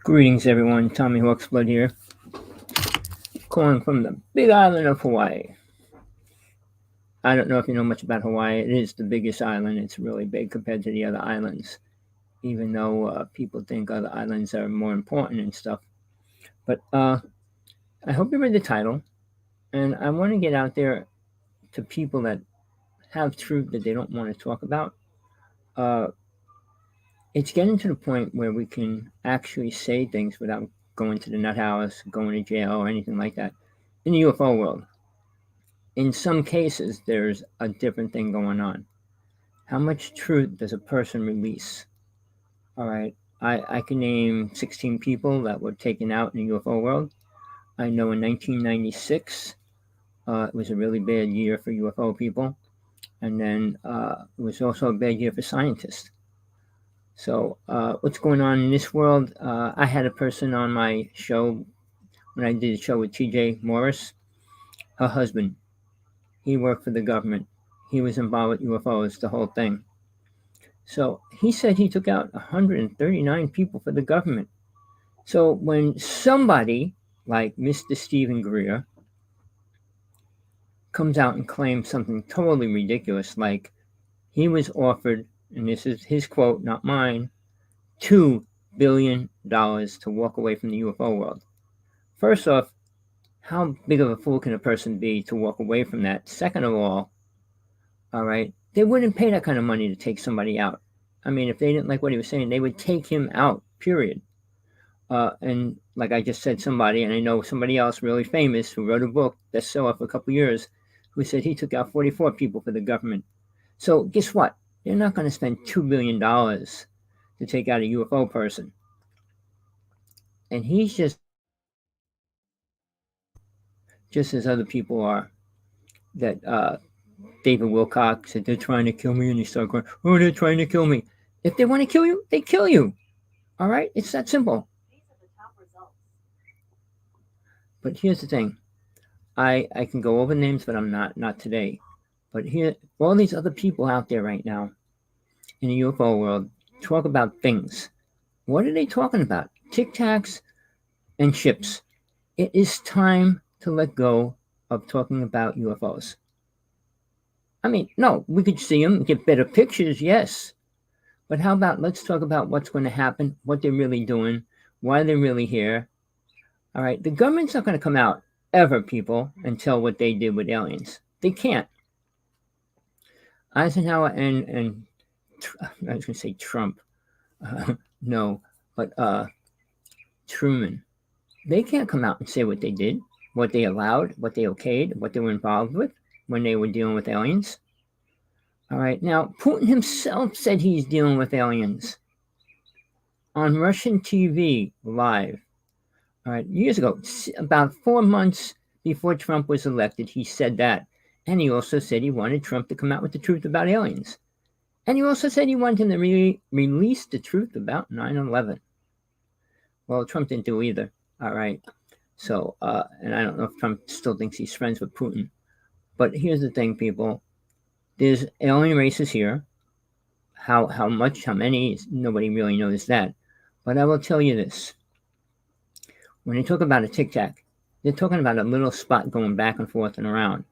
Greetings, everyone. Hawksblood here, calling from the big island of Hawaii. I don't know if you know much about Hawaii. It is the biggest island. It's really big compared to the other islands, even though people think other islands are more important and stuff. But I hope you read the title, and I want to get out there to people that have truth that they don't want to talk about. Uh, it's getting to the point where we can actually say things without going to the nut house, going to jail, or anything like that in the UFO world. In some cases, there's a different thing going on. How much truth does a person release? All right. I can name 16 people that were taken out in the UFO world. I know in 1996, it was a really bad year for UFO people. And then it was also a bad year for scientists. So, what's going on in this world? I had a person on my show when I did a show with TJ Morris, her husband. He worked for the government. He was involved with UFOs, the whole thing. So he said he took out 139 people for the government. So when somebody like Mr. Stephen Greer comes out and claims something totally ridiculous, like he was offered, and this is his quote, not mine, $2 billion to walk away from the UFO world. First off, how big of a fool can a person be to walk away from that? Second of all right, they wouldn't pay that kind of money to take somebody out. I mean, if they didn't like what he was saying, they would take him out, period. And like I just said, somebody, and I know somebody else really famous who wrote a book, bestseller for a couple of years, who said he took out 44 people for the government. So guess what? They're not going to spend $2 billion to take out a UFO person. And he's just as other people are, that David Wilcock said, they're trying to kill me, and he started going, oh, they're trying to kill me. If they want to kill you, they kill you. All right? It's that simple. But here's the thing. I can go over names, but I'm not today. But here, all these other people out there right now in the UFO world talk about things. What are they talking about? Tic Tacs and ships. It is time to let go of talking about UFOs. I mean, no, we could see them, get better pictures, yes. But how about let's talk about what's going to happen, what they're really doing, why they're really here. All right, the government's not going to come out ever, people, and tell what they did with aliens. They can't. Eisenhower and I was going to say Trump. No, but Truman. They can't come out and say what they did, what they allowed, what they okayed, what they were involved with when they were dealing with aliens. All right, now Putin himself said he's dealing with aliens on Russian TV live. All right, years ago, about 4 months before Trump was elected, he said that. And he also said he wanted Trump to come out with the truth about aliens. And he also said he wanted him to release the truth about 9/11. Well, Trump didn't do either. All right. So, and I don't know if Trump still thinks he's friends with Putin. But here's the thing, people. There's alien races here. How much, how many, nobody really knows that. But I will tell you this. When they talk about a Tic Tac, they're talking about a little spot going back and forth and around.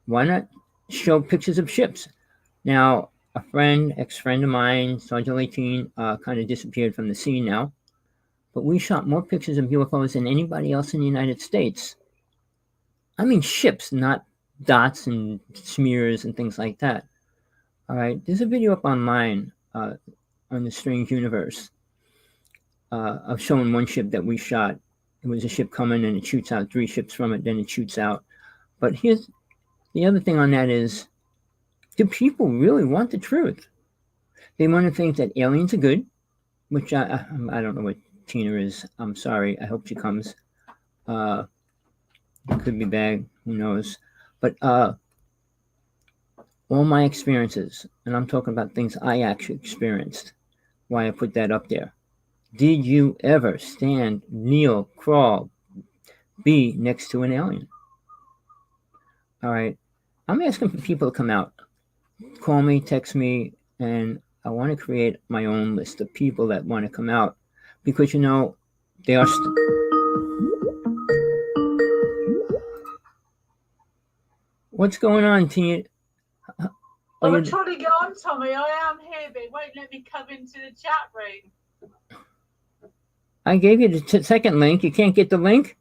Why not show pictures of ships? Now, a friend, ex-friend of mine, Sergeant 18, kind of disappeared from the scene now. But we shot more pictures of UFOs than anybody else in the United States. I mean ships, not dots and smears and things like that. All right, there's a video up online on the Strange Universe of showing one ship that we shot. It was a ship coming and it shoots out 3 ships from it, then it shoots out. But here's the other thing on that is, do people really want the truth? They want to think that aliens are good, which I don't know what Tina is. I'm sorry. I hope she comes. It could be bad. Who knows? But all my experiences, and I'm talking about things I actually experienced, why I put that up there. Did you ever stand, kneel, crawl, be next to an alien? All right. I'm asking for people to come out. Call me, text me, and I want to create my own list of people that want to come out. Because, They are. What's going on, Tina? I'm trying to get on, Tommy. I am here, but it won't let me come into the chat room. I gave you the second link. You can't get the link?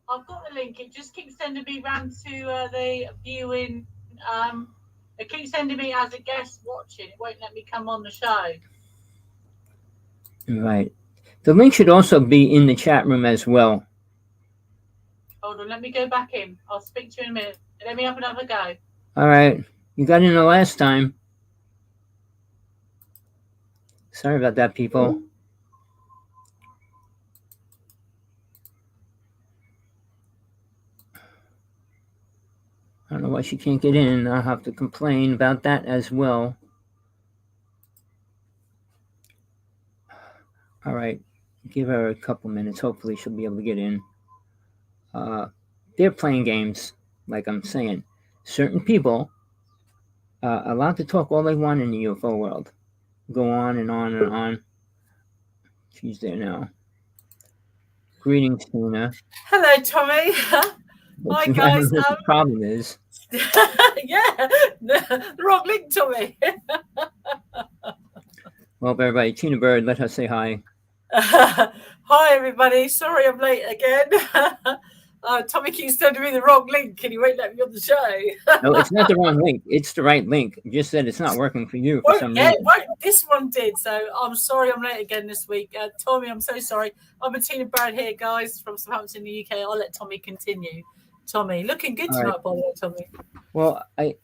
I've got the link. It just keeps sending me round to the viewing. It keeps sending me as a guest watching. It won't let me come on the show. Right. The link should also be in the chat room as well. Hold on. Let me go back in. I'll speak to you in a minute. Let me have another go. All right. You got in the last time. Sorry about that, people. I don't know why she can't get in. I'll have to complain about that as well. All right. Give her a couple minutes. Hopefully she'll be able to get in. They're playing games, like I'm saying. Certain people are allowed to talk all they want in the UFO world. Go on and on and on. She's there now. Greetings, Tina. Hello, Tommy. Hi, guys. What the problem is. Yeah, the wrong link, Tommy. Well, everybody, Tina Bird, let her say hi. Hi, everybody. Sorry I'm late again. Tommy keeps sending me the wrong link and he won't let me on the show. No, it's not the wrong link. It's the right link. You just said it's not working for you for some reason. This one did. So I'm sorry I'm late again this week. Tommy, I'm so sorry. I'm a Tina Bird here, guys, from Southampton, the UK. I'll let Tommy continue. Tommy, looking good tonight, by the way, Tommy. Well, I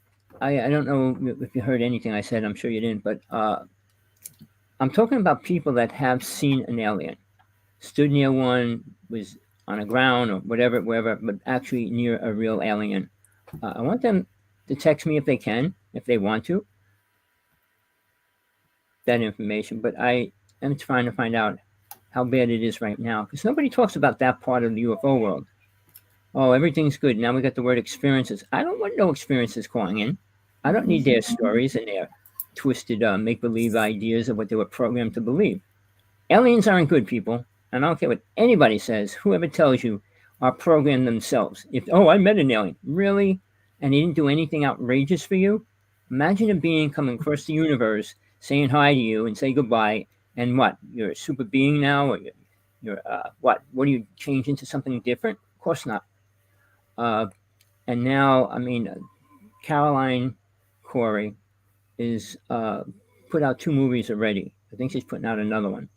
don't know if you heard anything I said. I'm sure you didn't, but I'm talking about people that have seen an alien, stood near one, was on the ground or whatever, wherever, but actually near a real alien. I want them to text me if they can, if they want to, that information. But I am trying to find out how bad it is right now, because nobody talks about that part of the UFO world. Oh, everything's good. Now we got the word experiences. I don't want no experiences calling in. I don't need their stories and their twisted make-believe ideas of what they were programmed to believe. Aliens aren't good, people. And I don't care what anybody says. Whoever tells you are programmed themselves. I met an alien. Really? And he didn't do anything outrageous for you? Imagine a being coming across the universe, saying hi to you and say goodbye. And what? You're a super being now? Or you're what? What do you change into something different? Of course not. And now, Caroline Corey is put out 2 movies already. I think she's putting out another one.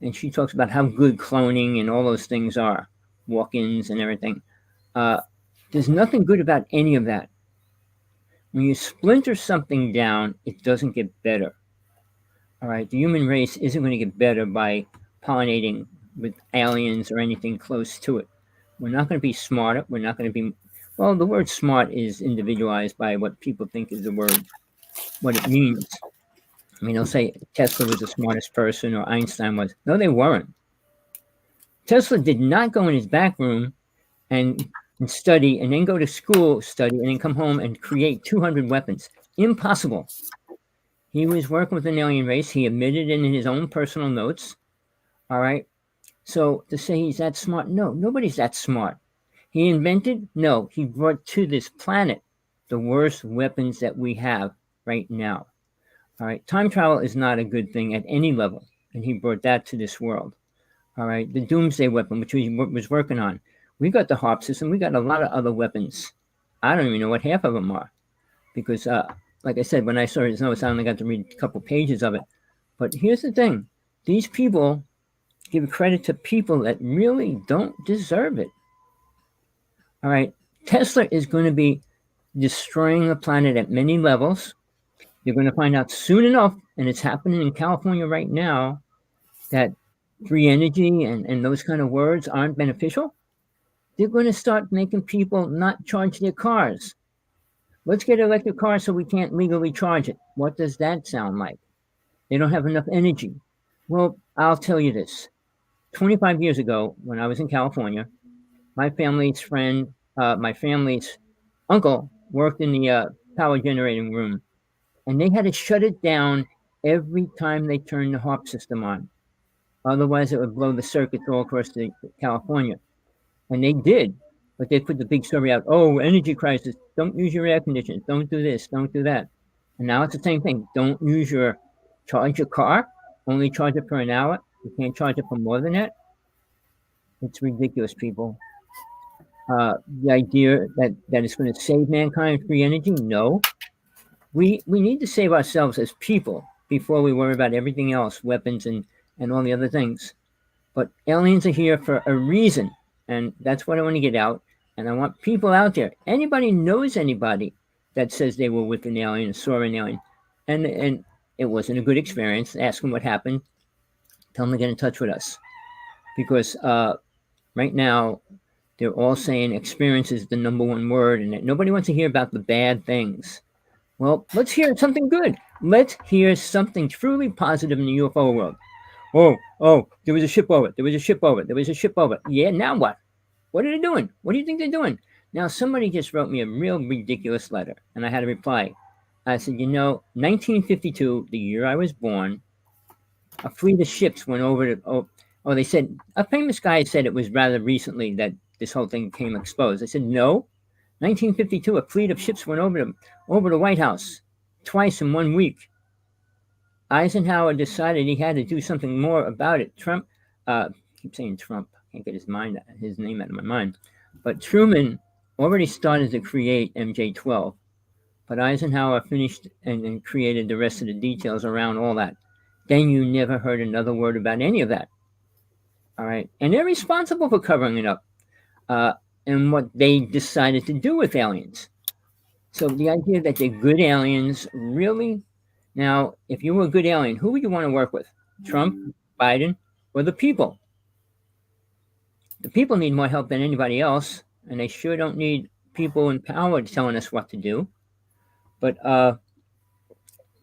And she talks about how good cloning and all those things are, walk-ins and everything. There's nothing good about any of that. When you splinter something down, it doesn't get better. All right, the human race isn't going to get better by pollinating with aliens or anything close to it. We're not going to be smarter. We're not going to be... Well, the word smart is individualized by what people think is the word, what it means. I mean, they'll say Tesla was the smartest person or Einstein was. No, they weren't. Tesla did not go in his back room and study and then go to school, study, and then come home and create 200 weapons. Impossible. He was working with an alien race. He admitted in his own personal notes. All right. So to say he's that smart, no, nobody's that smart. He invented? No, he brought to this planet the worst weapons that we have right now. All right, time travel is not a good thing at any level, and he brought that to this world. All right, the doomsday weapon, which he was working on. We got the HARP system. We got a lot of other weapons. I don't even know what half of them are, because, like I said, when I saw his notes, I only got to read a couple pages of it. But here's the thing. These people give credit to people that really don't deserve it. All right, Tesla is going to be destroying the planet at many levels. You're going to find out soon enough, and it's happening in California right now, that free energy and those kind of words aren't beneficial. They're going to start making people not charge their cars. Let's get an electric car so we can't legally charge it. What does that sound like? They don't have enough energy. Well, I'll tell you this. 25 years ago, when I was in California, my family's uncle worked in the power generating room. And they had to shut it down every time they turned the HARP system on. Otherwise, it would blow the circuits all across California. And they did. But they put the big story out. Oh, energy crisis. Don't use your air conditioners. Don't do this. Don't do that. And now it's the same thing. Don't charge your car. Only charge it for an hour. You can't charge it for more than that. It's ridiculous, people. The idea that it's going to save mankind free energy, no. We need to save ourselves as people before we worry about everything else, weapons and all the other things. But aliens are here for a reason, and that's what I want to get out. And I want people out there. Anybody knows anybody that says they were with an alien, saw an alien, and it wasn't a good experience. Ask them what happened. Tell them to get in touch with us, because right now they're all saying experience is the number one word, and that nobody wants to hear about the bad things. Well, let's hear something good. Let's hear something truly positive in the UFO world. Oh, there was a ship over. There was a ship over. There was a ship over. Yeah, now what? What are they doing? What do you think they're doing? Now, somebody just wrote me a real ridiculous letter, and I had to reply. I said, 1952, the year I was born, a fleet of ships went over to, they said, a famous guy said it was rather recently that this whole thing came exposed. I said, no, 1952, a fleet of ships went over the White House twice in 1 week. Eisenhower decided he had to do something more about it. Trump, keep saying Trump, can't get his name out of my mind. But Truman already started to create MJ-12, but Eisenhower finished and created the rest of the details around all that. Then you never heard another word about any of that. All right, and they're responsible for covering it up and what they decided to do with aliens. So the idea that they're good aliens, really? Now, if you were a good alien, who would you want to work with? Trump, Biden, or the people? The people need more help than anybody else, and they sure don't need people in power telling us what to do. But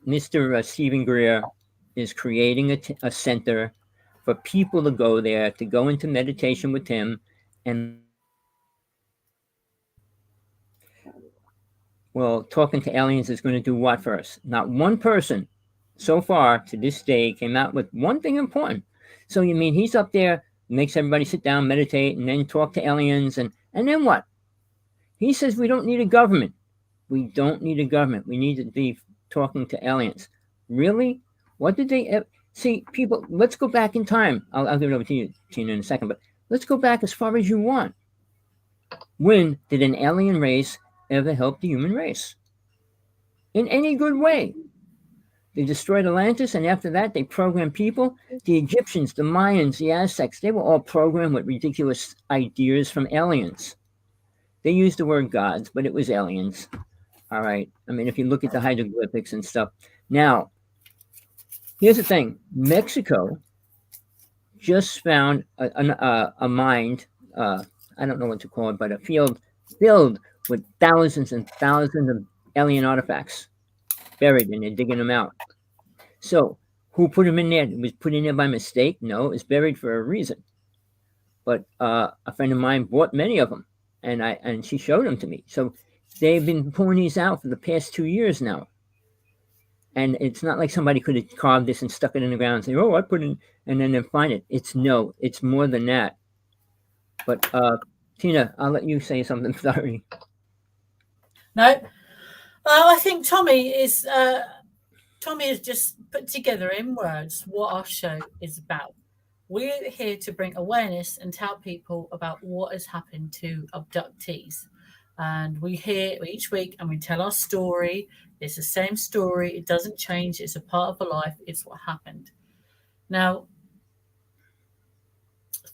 Mr. Stephen Greer is creating a center for people to go there, to go into meditation with him. And well, talking to aliens is going to do what for us? Not one person so far to this day came out with one thing important. So you mean he's up there, makes everybody sit down, meditate, and then talk to aliens, and then what? He says we don't need a government. We don't need a government. We need to be talking to aliens. Really? What did they see? People, let's go back in time. I'll give it over to you, Tina, in a second, but let's go back as far as you want. When did an alien race ever help the human race? In any good way? They destroyed Atlantis, and after that, they programmed people. The Egyptians, the Mayans, the Aztecs, they were all programmed with ridiculous ideas from aliens. They used the word gods, but it was aliens. All right. I mean, if you look at the hieroglyphics and stuff. Now, here's the thing. Mexico just found a mine, I don't know what to call it, but a field filled with thousands and thousands of alien artifacts buried, and they're digging them out. So who put them in there? It was put in there by mistake? No, it's buried for a reason. But a friend of mine bought many of them, and she showed them to me. So they've been pulling these out for the past 2 years now. And it's not like somebody could have carved this and stuck it in the ground and say, oh, I put it in, and then find it. It's more than that. But Tina, I'll let you say something. Sorry. No, I think Tommy has just put together in words what our show is about. We're here to bring awareness and tell people about what has happened to abductees. And we hear each week and we tell our story. It's the same story. It doesn't change. It's a part of our life. It's what happened. Now,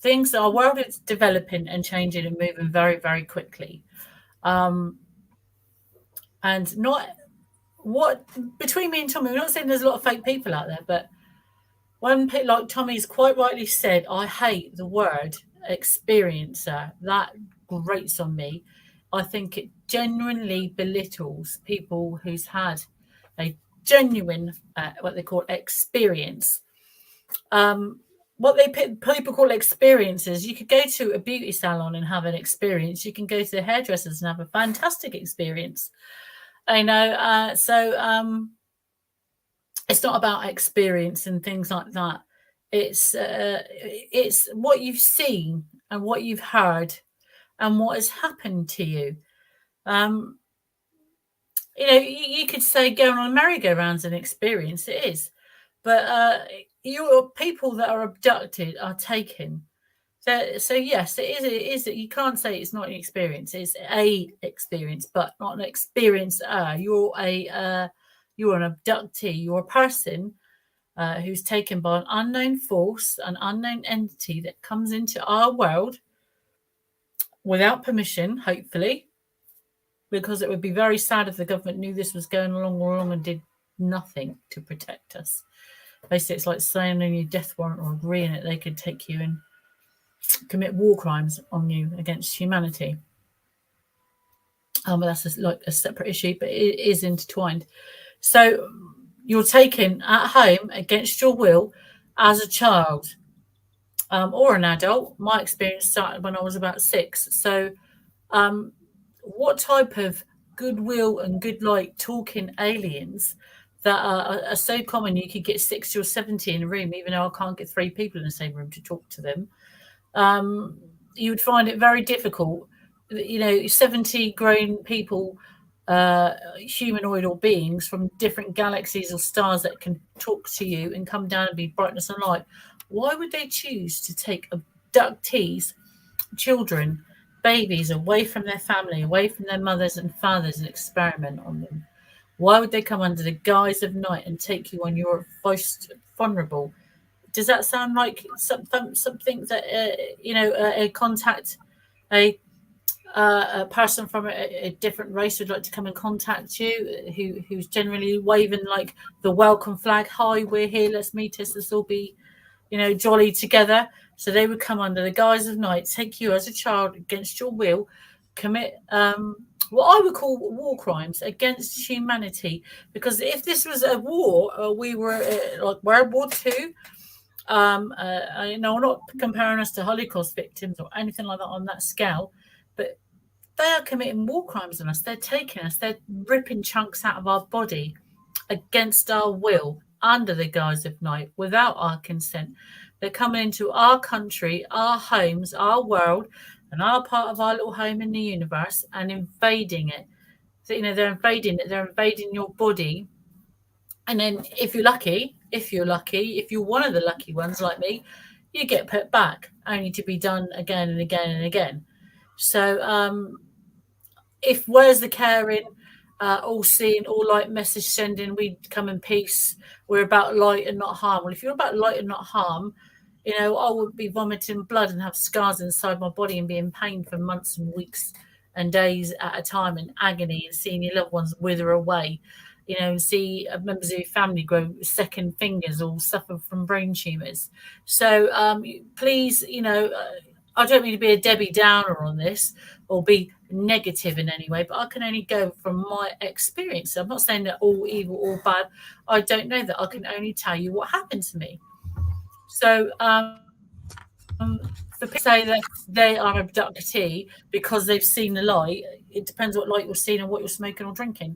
our world is developing and changing and moving very, very quickly. And between me and Tommy, we're not saying there's a lot of fake people out there, but when, like Tommy's quite rightly said, I hate the word experiencer. That grates on me. I think it genuinely belittles people who's had a genuine, what they call experience. What people call experiences, you could go to a beauty salon and have an experience. You can go to the hairdressers and have a fantastic experience. It's not about experience and things like that. It's what you've seen and what you've heard and what has happened to you. Um, you could say going on a merry-go-round's an experience. It is, but your people that are abducted are taken. So yes, it is. It is. You can't say it's not an experience. It's a experience, but not an experience. You're an abductee. You're a person who's taken by an unknown force, an unknown entity that comes into our world without permission, hopefully, because it would be very sad if the government knew this was going along and did nothing to protect us. Basically, it's like signing your death warrant or agreeing that they could take you and commit war crimes on you against humanity. But that's like a separate issue, but it is intertwined. So you're taken at home against your will as a child or an adult. My experience started when I was about 6. So what type of goodwill and good light talking aliens that are so common you could get 60 or 70 in a room, even though I can't get 3 people in the same room to talk to them. You would find it very difficult. 70 grown people, humanoid or beings from different galaxies or stars that can talk to you and come down and be brightness and light. Why would they choose to take abductees, children, babies away from their family, away from their mothers and fathers and experiment on them? Why would they come under the guise of night and take you when you're most vulnerable? Does that sound like something that a contact, a person from a different race would like to come and contact you, who's generally waving like the welcome flag? Hi, we're here. Let's meet us. Let's all be, jolly together. So they would come under the guise of night, take you as a child against your will, commit what I would call war crimes against humanity. Because if this was a war, we were like World War II. I'm not comparing us to Holocaust victims or anything like that on that scale, but they are committing war crimes on us. They're taking us, they're ripping chunks out of our body against our will, under the guise of night, without our consent. They're coming into our country, our homes, our world, and our part of our little home in the universe and invading it. So, they're invading it, they're invading your body. And then if you're lucky, if you're one of the lucky ones like me, you get put back, only to be done again and again and again. So if where's the caring, all seeing, all light message sending, we come in peace, we're about light and not harm. Well, if you're about light and not harm, I would be vomiting blood and have scars inside my body and be in pain for months and weeks and days at a time, in agony, and seeing your loved ones wither away. And see members of your family grow second fingers or suffer from brain tumours. So please, I don't mean to be a Debbie Downer on this or be negative in any way, but I can only go from my experience. I'm not saying they're all evil or bad. I don't know that. I can only tell you what happened to me. So the people say that they are an abductee because they've seen the light. It depends what light you're seeing and what you're smoking or drinking.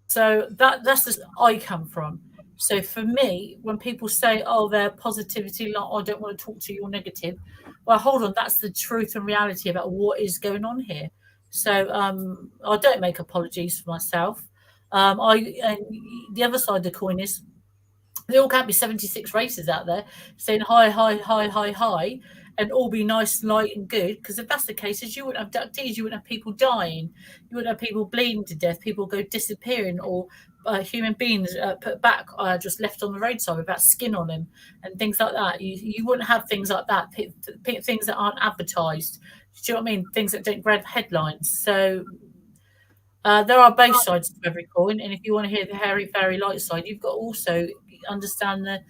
So that's just I come from. So for me, when people say, "Oh, they're positivity, like, I don't want to talk to you, you're negative," well, hold on, that's the truth and reality about what is going on here. So I don't make apologies for myself. And the other side of the coin is there all can't be 76 races out there saying hi, hi, hi, hi, hi, and all be nice, light, and good. Because if that's the case, you wouldn't have abductees, you wouldn't have people dying, you wouldn't have people bleeding to death, people go disappearing, or human beings put back, just left on the roadside without skin on them, and things like that. You wouldn't have things like that, things that aren't advertised. Do you know what I mean? Things that don't grab headlines. So there are both sides to every coin, and if you want to hear the hairy fairy light side, you've got to also understand the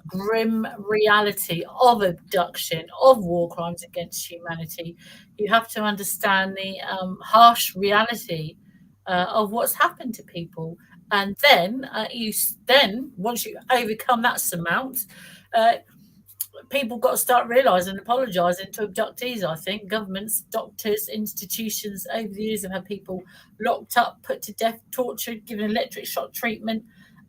grim reality of abduction, of war crimes against humanity. You have to understand the harsh reality of what's happened to people, and then once you overcome that surmount, people got to start realising and apologising to abductees. I think governments, doctors, institutions over the years have had people locked up, put to death, tortured, given electric shock treatment,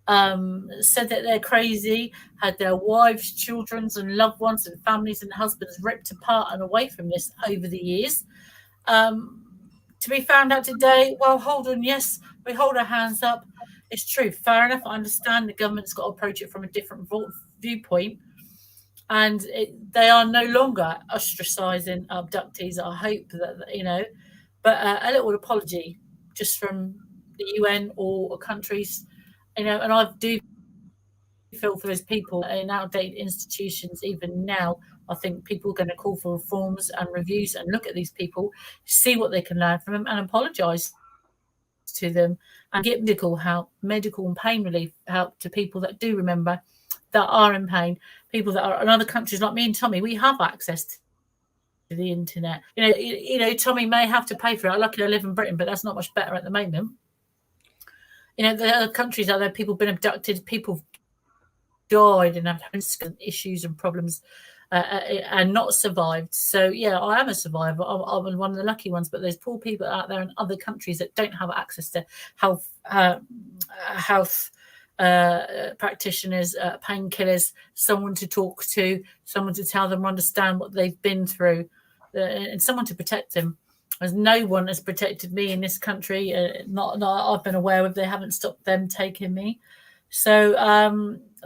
said that they're crazy, had their wives, children, and loved ones, and families and husbands ripped apart and away from this over the years. To be found out today, well, hold on, yes, we hold our hands up. It's true, fair enough. I understand the government's got to approach it from a different viewpoint, and they are no longer ostracizing abductees. I hope that, but a little apology just from the UN or countries, and I do feel for those people in outdated institutions. Even now, I think people are going to call for reforms and reviews and look at these people, see what they can learn from them, and apologise to them, and get medical help, medical and pain relief help to people that do remember, that are in pain, people that are in other countries like me and Tommy. We have access to the internet. Tommy may have to pay for it. Luckily, I live in Britain, but that's not much better at the moment. There are countries out there, people have been abducted, people died and have issues and problems and not survived. So yeah, I am a survivor. I'm one of the lucky ones, but there's poor people out there in other countries that don't have access to health practitioners, painkillers, someone to talk to, someone to tell them, understand what they've been through, and someone to protect them. As no one has protected me in this country, not I've been aware of. They haven't stopped them taking me. So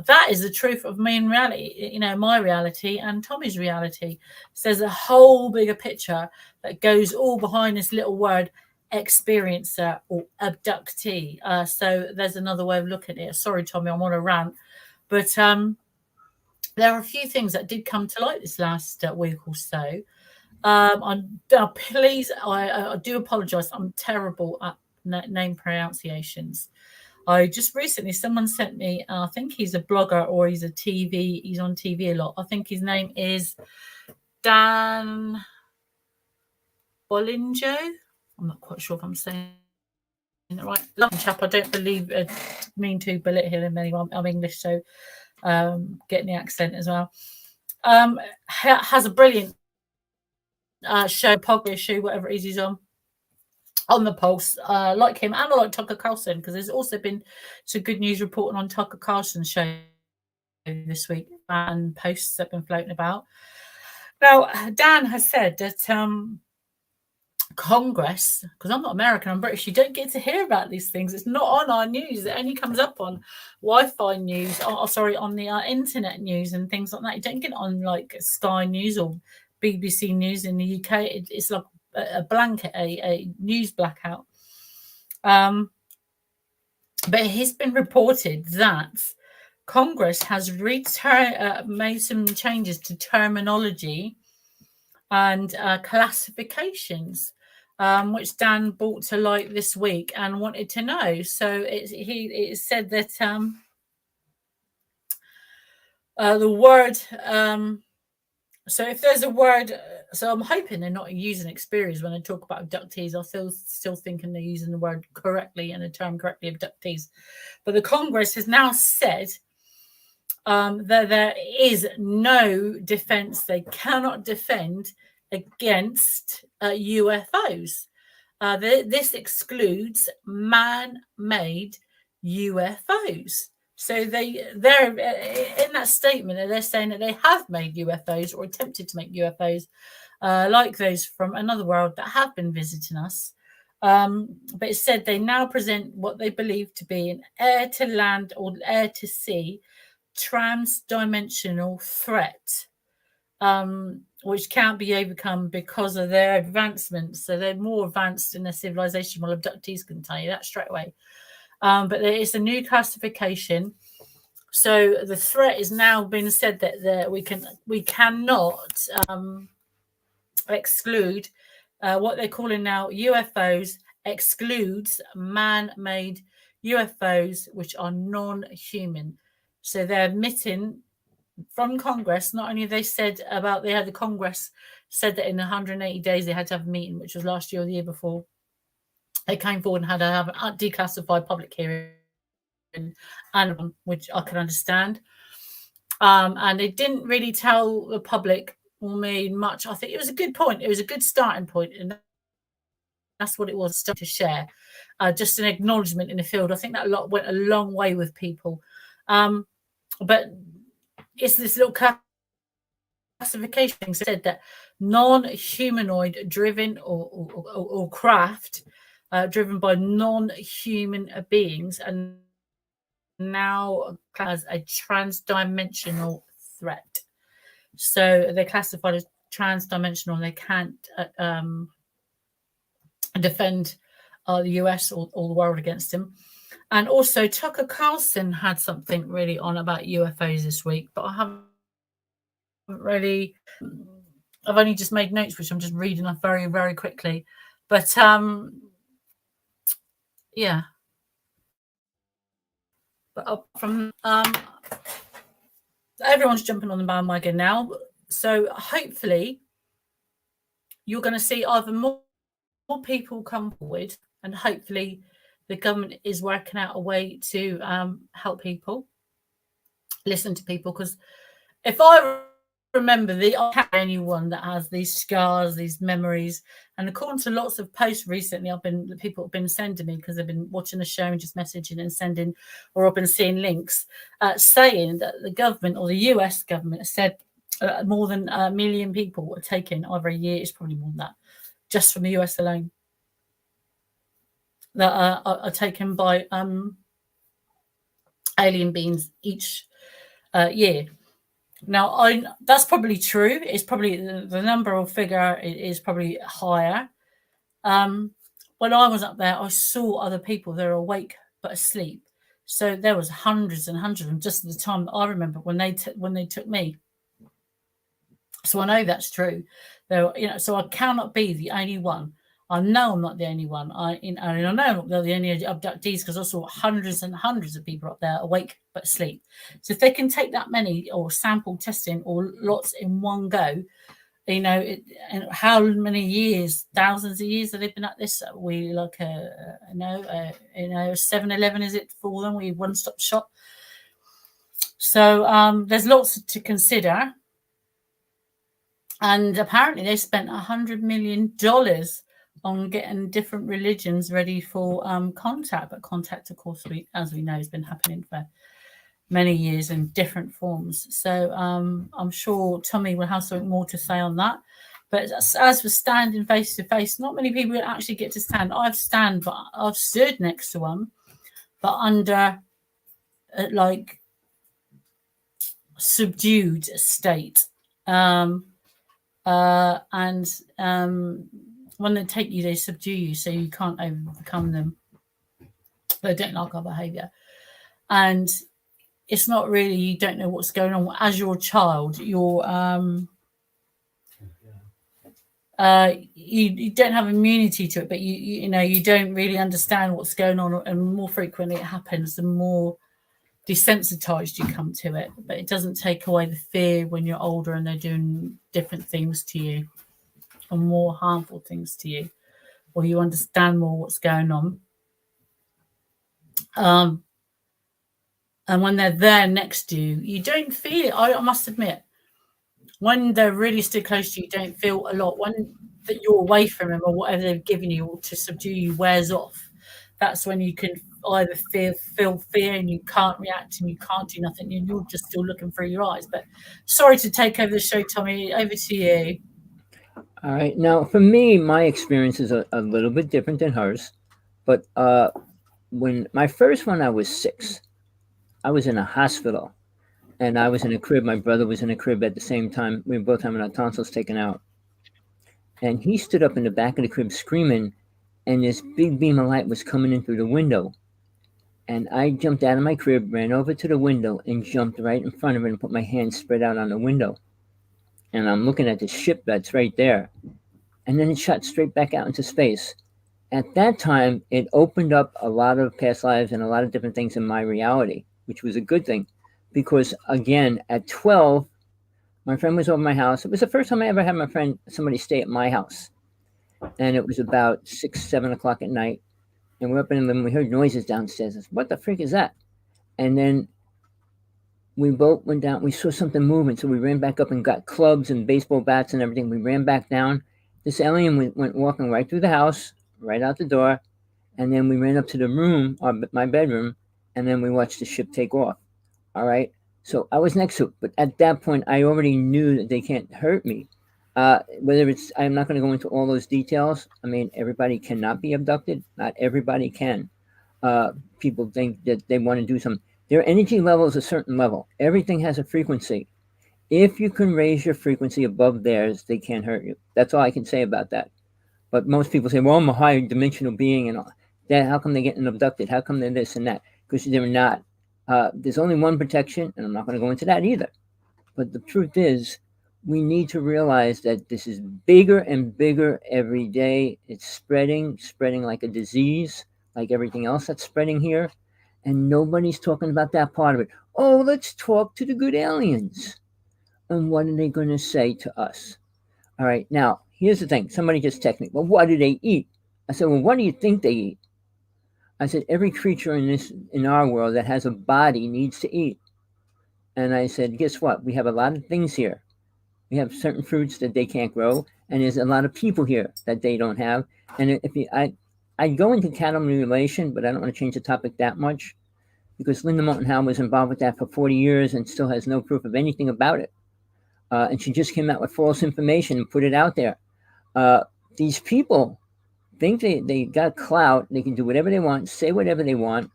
that is the truth of me in reality, my reality and Tommy's reality. So there's a whole bigger picture that goes all behind this little word experiencer or abductee. So there's another way of looking at it. Sorry, Tommy, I'm on a rant. But there are a few things that did come to light this last week or so. Please, I do apologise. I'm terrible at name pronunciations. I just recently, someone sent me, I think he's a blogger or he's on TV a lot. I think his name is Dan Bollinger. I'm not quite sure if I'm saying it right. Lovely chap. I don't mean to belittle him anymore. I'm English, so getting the accent as well. Has a brilliant show, podcast show, whatever it is he's on the Pulse, like him, and I like Tucker Carlson, because there's also been some good news reporting on Tucker Carlson's show this week and posts that have been floating about. Now, Dan has said that Congress, because I'm not American, I'm British, you don't get to hear about these things. It's not on our news. It only comes up on Wi-Fi news, on the internet news and things like that. You don't get it on like Sky News or BBC News in the UK. It's like a blanket, a news blackout. But it's been reported that Congress has made some changes to terminology and classifications, which Dan brought to light this week and wanted to know. So it said that the word. So if there's a word, so I'm hoping they're not using experience when they talk about abductees. I'm still thinking they're using the word correctly and the term correctly, abductees. But the Congress has now said that there is no defense. They cannot defend against UFOs. This excludes man-made UFOs. So they're in that statement, they're saying that they have made UFOs or attempted to make UFOs like those from another world that have been visiting us. But it said they now present what they believe to be an air-to-land or air-to-sea trans-dimensional threat, which can't be overcome because of their advancements. So they're more advanced in their civilization. Well, abductees can tell you that straight away. But it's a new classification. So the threat is now being said that we cannot exclude what they're calling now UFOs, excludes man-made UFOs, which are non-human. So they're admitting from Congress, not only have they said about, they had the Congress said that in 180 days they had to have a meeting, which was last year or the year before. They came forward and had to have a declassified public hearing, and which I can understand. And they didn't really tell the public or me much. I think it was a good point. It was a good starting point, and that's what it was to share. Just an acknowledgement in the field. I think that went a long way with people. But it's this little classification said that non-humanoid driven or craft driven by non-human beings and now as a trans-dimensional threat. So they're classified as trans-dimensional and they can't defend the US or the world against him. And also Tucker Carlson had something really on about UFOs this week, but I haven't really, I've only just made notes, which I'm just reading off very, very quickly. But yeah. But from everyone's jumping on the bandwagon now. So hopefully you're going to see either more people come forward, and hopefully the government is working out a way to help people, listen to people. Because if I remember, anyone that has these scars, these memories, and according to lots of posts recently, people have been sending me because they've been watching the show and just messaging and sending, or I've been seeing links saying that the government or the US government said more than 1 million people were taken over a year. It's probably more than that, just from the US alone, that are taken by alien beings each year. Now, that's probably true. It's probably the number or figure is probably higher. When I was up there, I saw other people that are awake but asleep. So there was hundreds and hundreds of them just at the time that I remember when they took me. So I know that's true. So I cannot be the only one. I know I'm not the only one. I know I'm not the only abductees because I saw hundreds and hundreds of people up there awake but asleep. So if they can take that many or sample testing or lots in one go, and how many years, thousands of years that they've been at this? We like 7-Eleven, is it for them? We one-stop shop. So there's lots to consider. And apparently they spent $100 million on getting different religions ready for contact. But contact, of course, as we know, has been happening for many years in different forms. So I'm sure Tommy will have something more to say on that. But as for standing face to face, not many people actually get to stand. I've stood next to one, but under subdued state. When they take you, they subdue you, so you can't overcome them. They don't like our behaviour. And it's not really, you don't know what's going on. As your child, you don't have immunity to it, but you don't really understand what's going on. And the more frequently it happens, the more desensitized you come to it. But it doesn't take away the fear when you're older and they're doing different things to you, or more harmful things to you, or you understand more what's going on. And when they're there next to you, you don't feel it. I must admit, when they're really still close to you, you don't feel a lot. When that you're away from them or whatever they've given you to subdue you wears off, that's when you can either feel fear and you can't react and you can't do nothing and you're just still looking through your eyes. But sorry to take over the show, Tommy. Over to you. All right. Now, for me, my experience is a little bit different than hers. But when my first one, I was 6. I was in a hospital, and I was in a crib. My brother was in a crib at the same time. We were both having our tonsils taken out. And he stood up in the back of the crib screaming, and this big beam of light was coming in through the window. And I jumped out of my crib, ran over to the window, and jumped right in front of it and put my hands spread out on the window. And I'm looking at the ship that's right there. And then it shot straight back out into space. At that time, it opened up a lot of past lives and a lot of different things in my reality, which was a good thing. Because, again, at 12, my friend was over my house. It was the first time I ever had somebody stay at my house. And it was about 6, 7 o'clock at night. And we're up in the living room. We heard noises downstairs. I said, what the freak is that? And then we both went down. We saw something moving, so we ran back up and got clubs and baseball bats and everything. We ran back down. This alien went walking right through the house, right out the door, and then we ran up to the room, my bedroom, and then we watched the ship take off. All right. So I was next to it, but at that point, I already knew that they can't hurt me. Whether it's, I'm not going to go into all those details. I mean, everybody cannot be abducted. Not everybody can. Uh, People think that they want to do something. Their energy level is a certain level. Everything has a frequency. If you can raise your frequency above theirs, they can't hurt you. That's all I can say about that. But most people say, well, I'm a higher dimensional being and all that. How come they're getting abducted? How come they're this and that? Because they're not. There's only one protection, and I'm not going to go into that either. But the truth is, we need to realize that this is bigger and bigger every day. It's spreading like a disease, like everything else that's spreading here. And nobody's talking about that part of it. Oh, let's talk to the good aliens. And what are they going to say to us? All right, now, here's the thing. Somebody just texted me, well, what do they eat? I said, well, what do you think they eat? I said, every creature in our world that has a body needs to eat. And I said, guess what? We have a lot of things here. We have certain fruits that they can't grow, and there's a lot of people here that they don't have. And if you, I go into cattle mutilation, but I don't want to change the topic that much because Linda Moulton Howe was involved with that for 40 years and still has no proof of anything about it. And she just came out with false information and put it out there. These people think they got clout, they can do whatever they want, say whatever they want,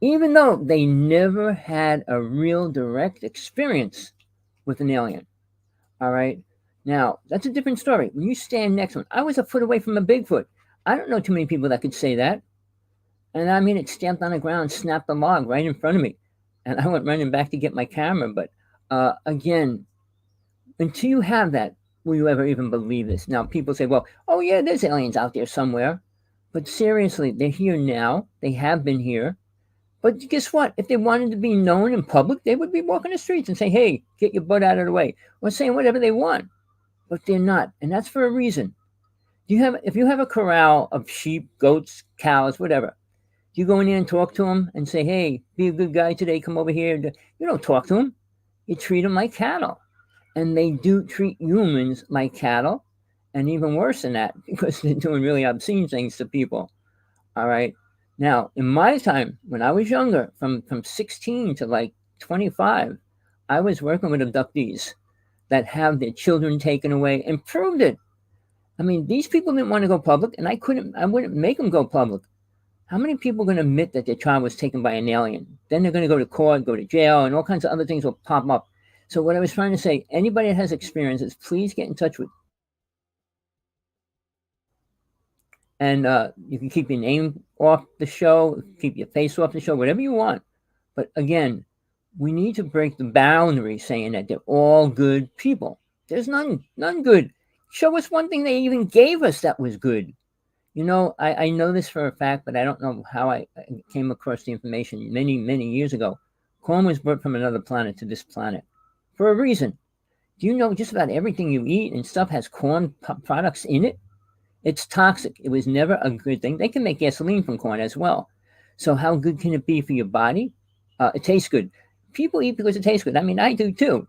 even though they never had a real direct experience with an alien. All right. Now, that's a different story. When you stand next to one, I was a foot away from a Bigfoot. I don't know too many people that could say that. And I mean, it stamped on the ground, snapped the log right in front of me. And I went running back to get my camera. But again, until you have that, will you ever even believe this? Now, people say, well, oh, yeah, there's aliens out there somewhere. But seriously, they're here now. They have been here. But guess what? If they wanted to be known in public, they would be walking the streets and say, hey, get your butt out of the way, or saying whatever they want. But they're not. And that's for a reason. If you have a corral of sheep, goats, cows, whatever, do you go in there and talk to them and say, hey, be a good guy today, come over here? You don't talk to them. You treat them like cattle. And they do treat humans like cattle, and even worse than that, because they're doing really obscene things to people. All right. Now, in my time, when I was younger, from 16 to like 25, I was working with abductees that have their children taken away and proved it. I mean, these people didn't want to go public, and I wouldn't make them go public. How many people are going to admit that their child was taken by an alien? Then they're going to go to court, go to jail, and all kinds of other things will pop up. So what I was trying to say, anybody that has experiences, please get in touch with. And you can keep your name off the show, keep your face off the show, whatever you want. But again, we need to break the boundary saying that they're all good people. There's none good. Show us one thing they even gave us that was good. You know, I know this for a fact, but I don't know how I came across the information many, many years ago. Corn was brought from another planet to this planet for a reason. Do you know just about everything you eat and stuff has corn products in it? It's toxic. It was never a good thing. They can make gasoline from corn as well. So how good can it be for your body? It tastes good. People eat because it tastes good. I mean, I do too.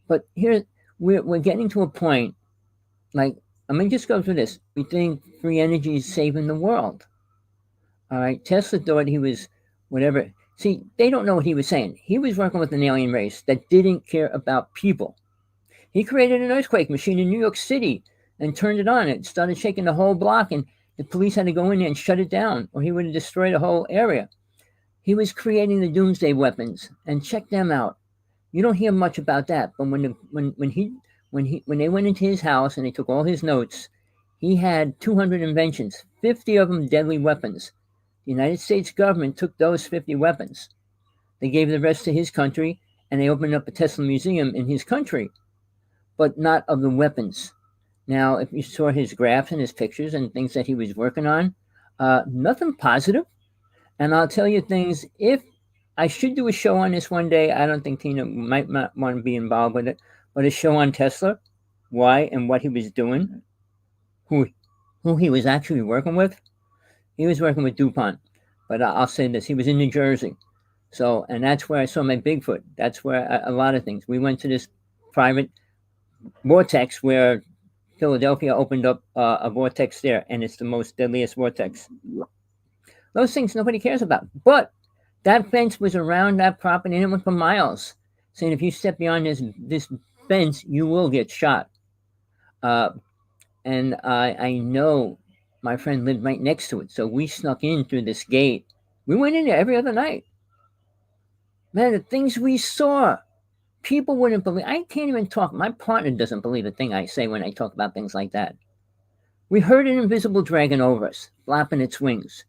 But here, we're getting to a point, like, let me just go through this. We think free energy is saving the world. All right. Tesla thought he was whatever. See, they don't know what he was saying. He was working with an alien race that didn't care about people. He created an earthquake machine in New York City and turned it on. It started shaking the whole block, and the police had to go in there and shut it down, or he would have destroyed the whole area. He was creating the doomsday weapons, and check them out. You don't hear much about that, but when they went into his house and they took all his notes, he had 200 inventions, 50 of them deadly weapons. The United States government took those 50 weapons. They gave the rest to his country, and they opened up a Tesla museum in his country, but not of the weapons. Now, if you saw his graphs and his pictures and things that he was working on, nothing positive. And I'll tell you things, if I should do a show on this one day, I don't think Tina might not want to be involved with it, but a show on Tesla, why and what he was doing, who he was actually working with. He was working with DuPont, but I'll say this, he was in New Jersey. So, and that's where I saw my Bigfoot. That's where a lot of things. We went to this private vortex where Philadelphia opened up a vortex there, and it's the most deadliest vortex. Those things nobody cares about. But that fence was around that property, and it went for miles, saying if you step beyond this fence, you will get shot. And I know my friend lived right next to it, so we snuck in through this gate. We went in there every other night. Man, the things we saw, people wouldn't believe. I can't even talk. My partner doesn't believe a thing I say when I talk about things like that. We heard an invisible dragon over us, flapping its wings,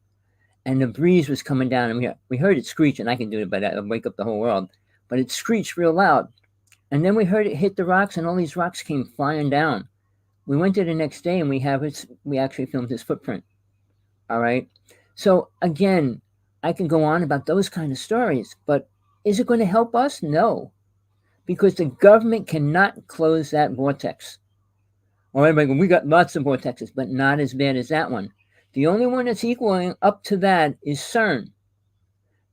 and the breeze was coming down, and we heard it screech, and I can do it, but I'll wake up the whole world. But it screeched real loud, and then we heard it hit the rocks, and all these rocks came flying down. We went there the next day, and we actually filmed his footprint. All right. So again, I can go on about those kind of stories, but is it going to help us? No, because the government cannot close that vortex. Or everybody, we got lots of vortexes, but not as bad as that one. The only one that's equaling up to that is CERN.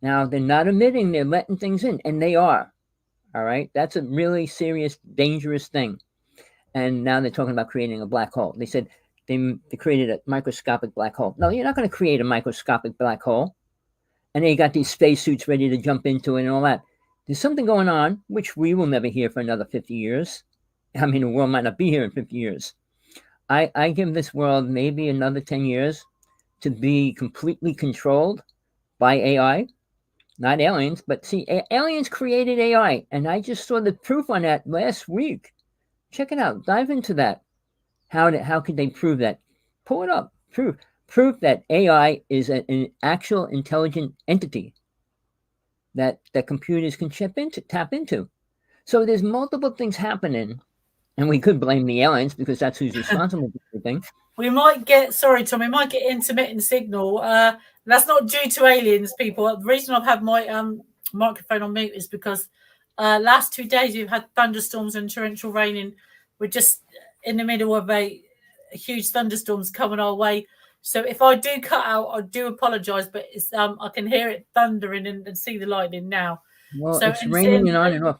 Now, they're not emitting, they're letting things in, and they are. All right. That's a really serious, dangerous thing. And now they're talking about creating a black hole. They said they created a microscopic black hole. No, you're not going to create a microscopic black hole. And they got these spacesuits ready to jump into it and all that. There's something going on, which we will never hear for another 50 years. I mean, the world might not be here in 50 years. I give this world maybe another 10 years to be completely controlled by AI, not aliens. But see, aliens created AI, and I just saw the proof on that last week. Check it out. Dive into that. How could they prove that? Pull it up. Proof that AI is an actual intelligent entity that computers can tap into. So there's multiple things happening, and we could blame the aliens because that's who's responsible for everything. We might get, sorry, Tom, we might get intermittent signal. That's not due to aliens, people. The reason I've had my microphone on mute is because last 2 days we've had thunderstorms and torrential rain, and we're just in the middle of a huge thunderstorms coming our way. So if I do cut out, I do apologise, but it's I can hear it thundering and see the lightning now. Well, so it's raining and on and off.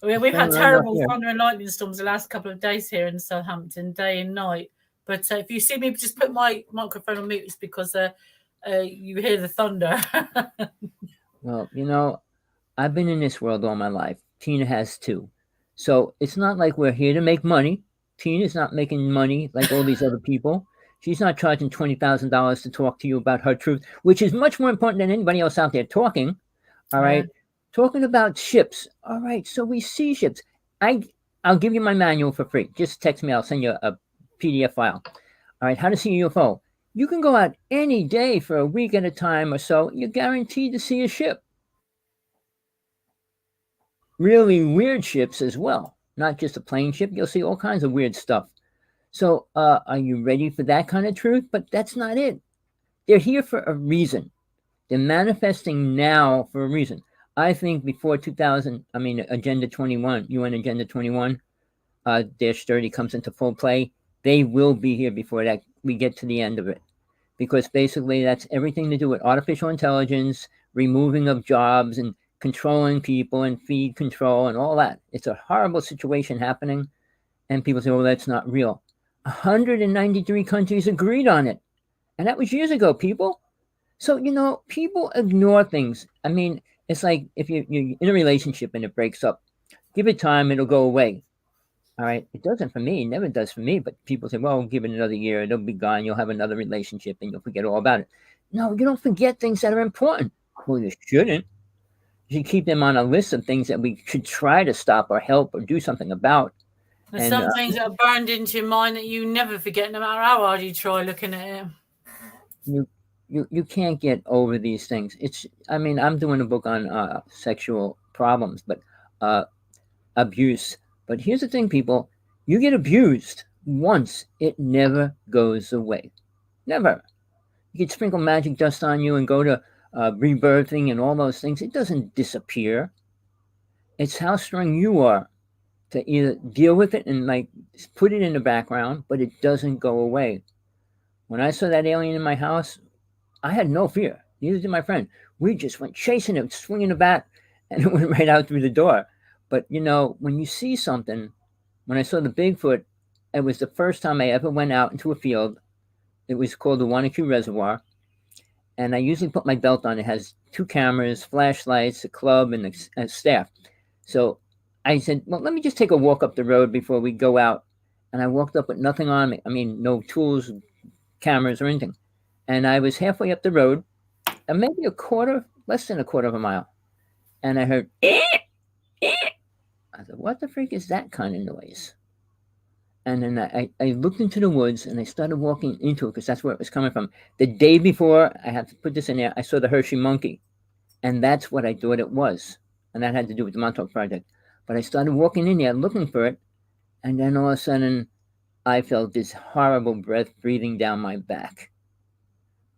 We've had terrible thunder and lightning storms the last couple of days here in Southampton, day and night. But if you see me just put my microphone on mute, it's because you hear the thunder. Well, you know, I've been in this world all my life. Tina has too. So it's not like we're here to make money. Tina's not making money like all these other people. She's not charging $20,000 to talk to you about her truth, which is much more important than anybody else out there talking. All right. Talking about ships. All right. So we see ships. I'll give you my manual for free. Just text me. I'll send you a PDF file. All right. How to see a UFO. You can go out any day for a week at a time or so. You're guaranteed to see a ship. Really weird ships as well. Not just a plane ship. You'll see all kinds of weird stuff. So are you ready for that kind of truth? But that's not it. They're here for a reason. They're manifesting now for a reason. I think before Agenda 21, UN Agenda 21, Dash 30 comes into full play, they will be here before that we get to the end of it. Because basically that's everything to do with artificial intelligence, removing of jobs and controlling people and feed control and all that. It's a horrible situation happening. And people say, well, that's not real. 193 countries agreed on it. And that was years ago, people. So, you know, people ignore things. I mean, it's like if you're in a relationship and it breaks up, give it time, it'll go away. All right. It doesn't for me. It never does for me. But people say, well, give it another year. It'll be gone. You'll have another relationship and you'll forget all about it. No, you don't forget things that are important. Well, you shouldn't. You should keep them on a list of things that we should try to stop or help or do something about. There's some things that are burned into your mind that you never forget, no matter how hard you try looking at it. You can't get over these things. I'm doing a book on sexual problems, but abuse. But here's the thing, people. You get abused once, it never goes away. Never. You could sprinkle magic dust on you and go to rebirthing and all those things. It doesn't disappear. It's how strong you are to either deal with it and like put it in the background, but it doesn't go away. When I saw that alien in my house, I had no fear. Neither did my friend. We just went chasing it, swinging the bat, and it went right out through the door. But when you see something, when I saw the Bigfoot, it was the first time I ever went out into a field. It was called the Wanacue Reservoir, and I usually put my belt on. It has 2 cameras, flashlights, a club, and a staff. So I said, well, let me just take a walk up the road before we go out. And I walked up with nothing on me. I mean, no tools, cameras, or anything. And I was halfway up the road, and maybe less than a quarter of a mile. And I heard, eh, eh. I said, what the freak is that kind of noise? And then I looked into the woods, and I started walking into it because that's where it was coming from. The day before, I have to put this in there, I saw the Hershey monkey. And that's what I thought it was. And that had to do with the Montauk Project. But I started walking in there looking for it. And then all of a sudden, I felt this horrible breath breathing down my back.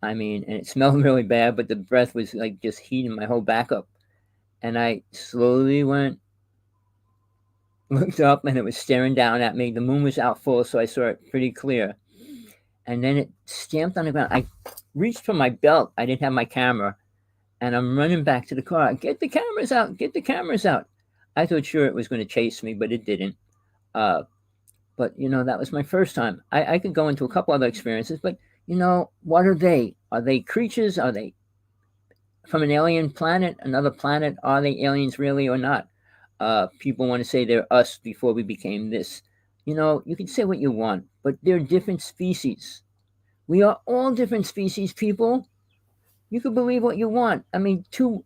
I mean, and it smelled really bad, but the breath was like just heating my whole back up. And I slowly looked up, and it was staring down at me. The moon was out full, so I saw it pretty clear. And then it stamped on the ground. I reached for my belt. I didn't have my camera. And I'm running back to the car. Get the cameras out. Get the cameras out. I thought sure it was going to chase me, but it didn't. But, that was my first time. I could go into a couple other experiences, but, what are they? Are they creatures? Are they from an alien planet, another planet? Are they aliens really or not? People want to say they're us before we became this. You can say what you want, but they're different species. We are all different species, people. You could believe what you want. I mean,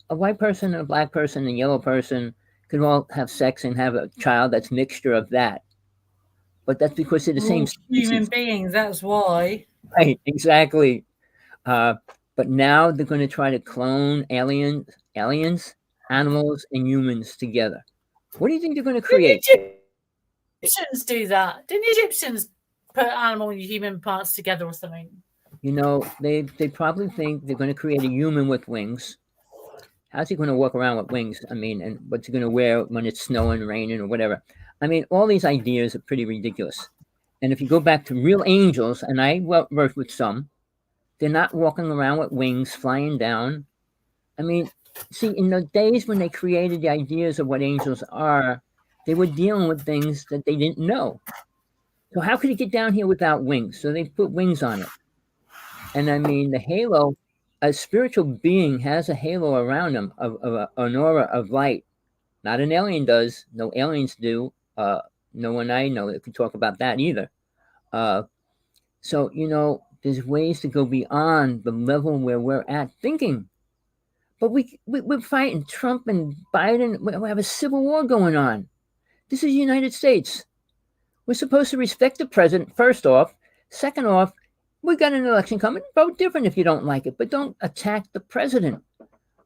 a white person, a black person, a yellow person could all have sex and have a child that's mixture of that. But that's because they're the same species. Human beings, that's why. Right, exactly. But now they're going to try to clone aliens, animals, and humans together. What do you think they're going to create? Didn't Egyptians do that? Didn't Egyptians put animal and human parts together or something? They probably think they're going to create a human with wings. How's he going to walk around with wings? I mean, and what's he going to wear when it's snowing, raining, or whatever? I mean, all these ideas are pretty ridiculous. And if you go back to real angels, and I worked with some, they're not walking around with wings flying down. I mean, see, in the days when they created the ideas of what angels are, they were dealing with things that they didn't know. So how could he get down here without wings? So they put wings on it. And I mean, the halo, a spiritual being has a halo around them of an aura of light. Not an alien does. No aliens do. No one I know that could talk about that either. So, there's ways to go beyond the level where we're at thinking. But we're fighting Trump and Biden. We have a civil war going on. This is the United States. We're supposed to respect the president, first off. Second off, we got an election coming. Vote different if you don't like it, but don't attack the president.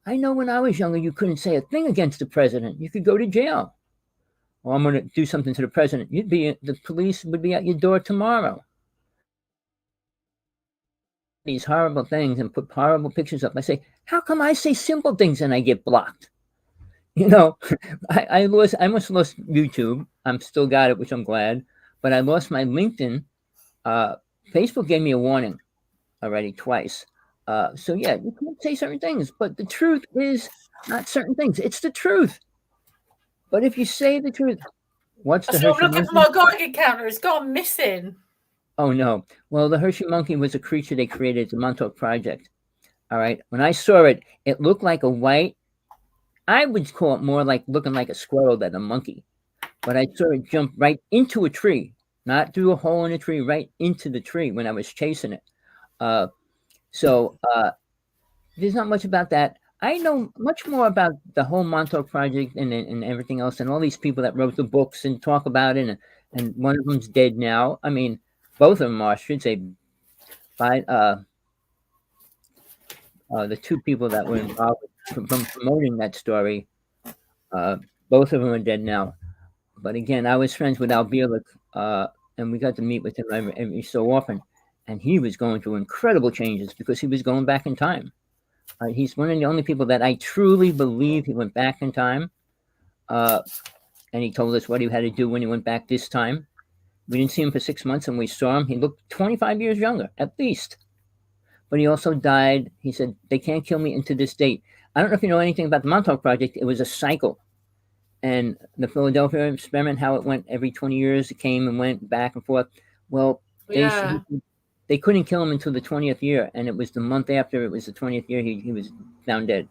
I know when I was younger, you couldn't say a thing against the president. You could go to jail. Well, I'm going to do something to the president. The police would be at your door tomorrow. These horrible things and put horrible pictures up. I say, how come I say simple things and I get blocked? I almost lost YouTube. I'm still got it, which I'm glad. But I lost my LinkedIn. Facebook gave me a warning already twice. So yeah, you can't say certain things, but the truth is not certain things. It's the truth. But if you say the truth, what's the Hershey monkey? I'm looking for my Geiger counter. It's gone missing. Oh no. Well, the Hershey monkey was a creature they created at the Montauk Project. All right. When I saw it, it looked like a white. I would call it more like looking like a squirrel than a monkey. But I saw it jump right into a tree, not through a hole in a tree, right into the tree when I was chasing it. So there's not much about that. I know much more about the whole Montauk Project and everything else, and all these people that wrote the books and talk about it. And one of them's dead now. I mean, both of them are, I should say, by the two people that were involved from promoting that story. Both of them are dead now. But again, I was friends with Al Bielek, and we got to meet with him every so often. And he was going through incredible changes because he was going back in time. He's one of the only people that I truly believe he went back in time. And he told us what he had to do when he went back this time. We didn't see him for 6 months, and we saw him. He looked 25 years younger, at least. but he also died. He said, they can't kill me into this date. I don't know if you know anything about the Montauk Project. It was a cycle. And the Philadelphia experiment, how it went every 20 years, it came and went back and forth. Well, Yeah. they couldn't kill him until the 20th year. And it was the month after it was the 20th year, he was found dead.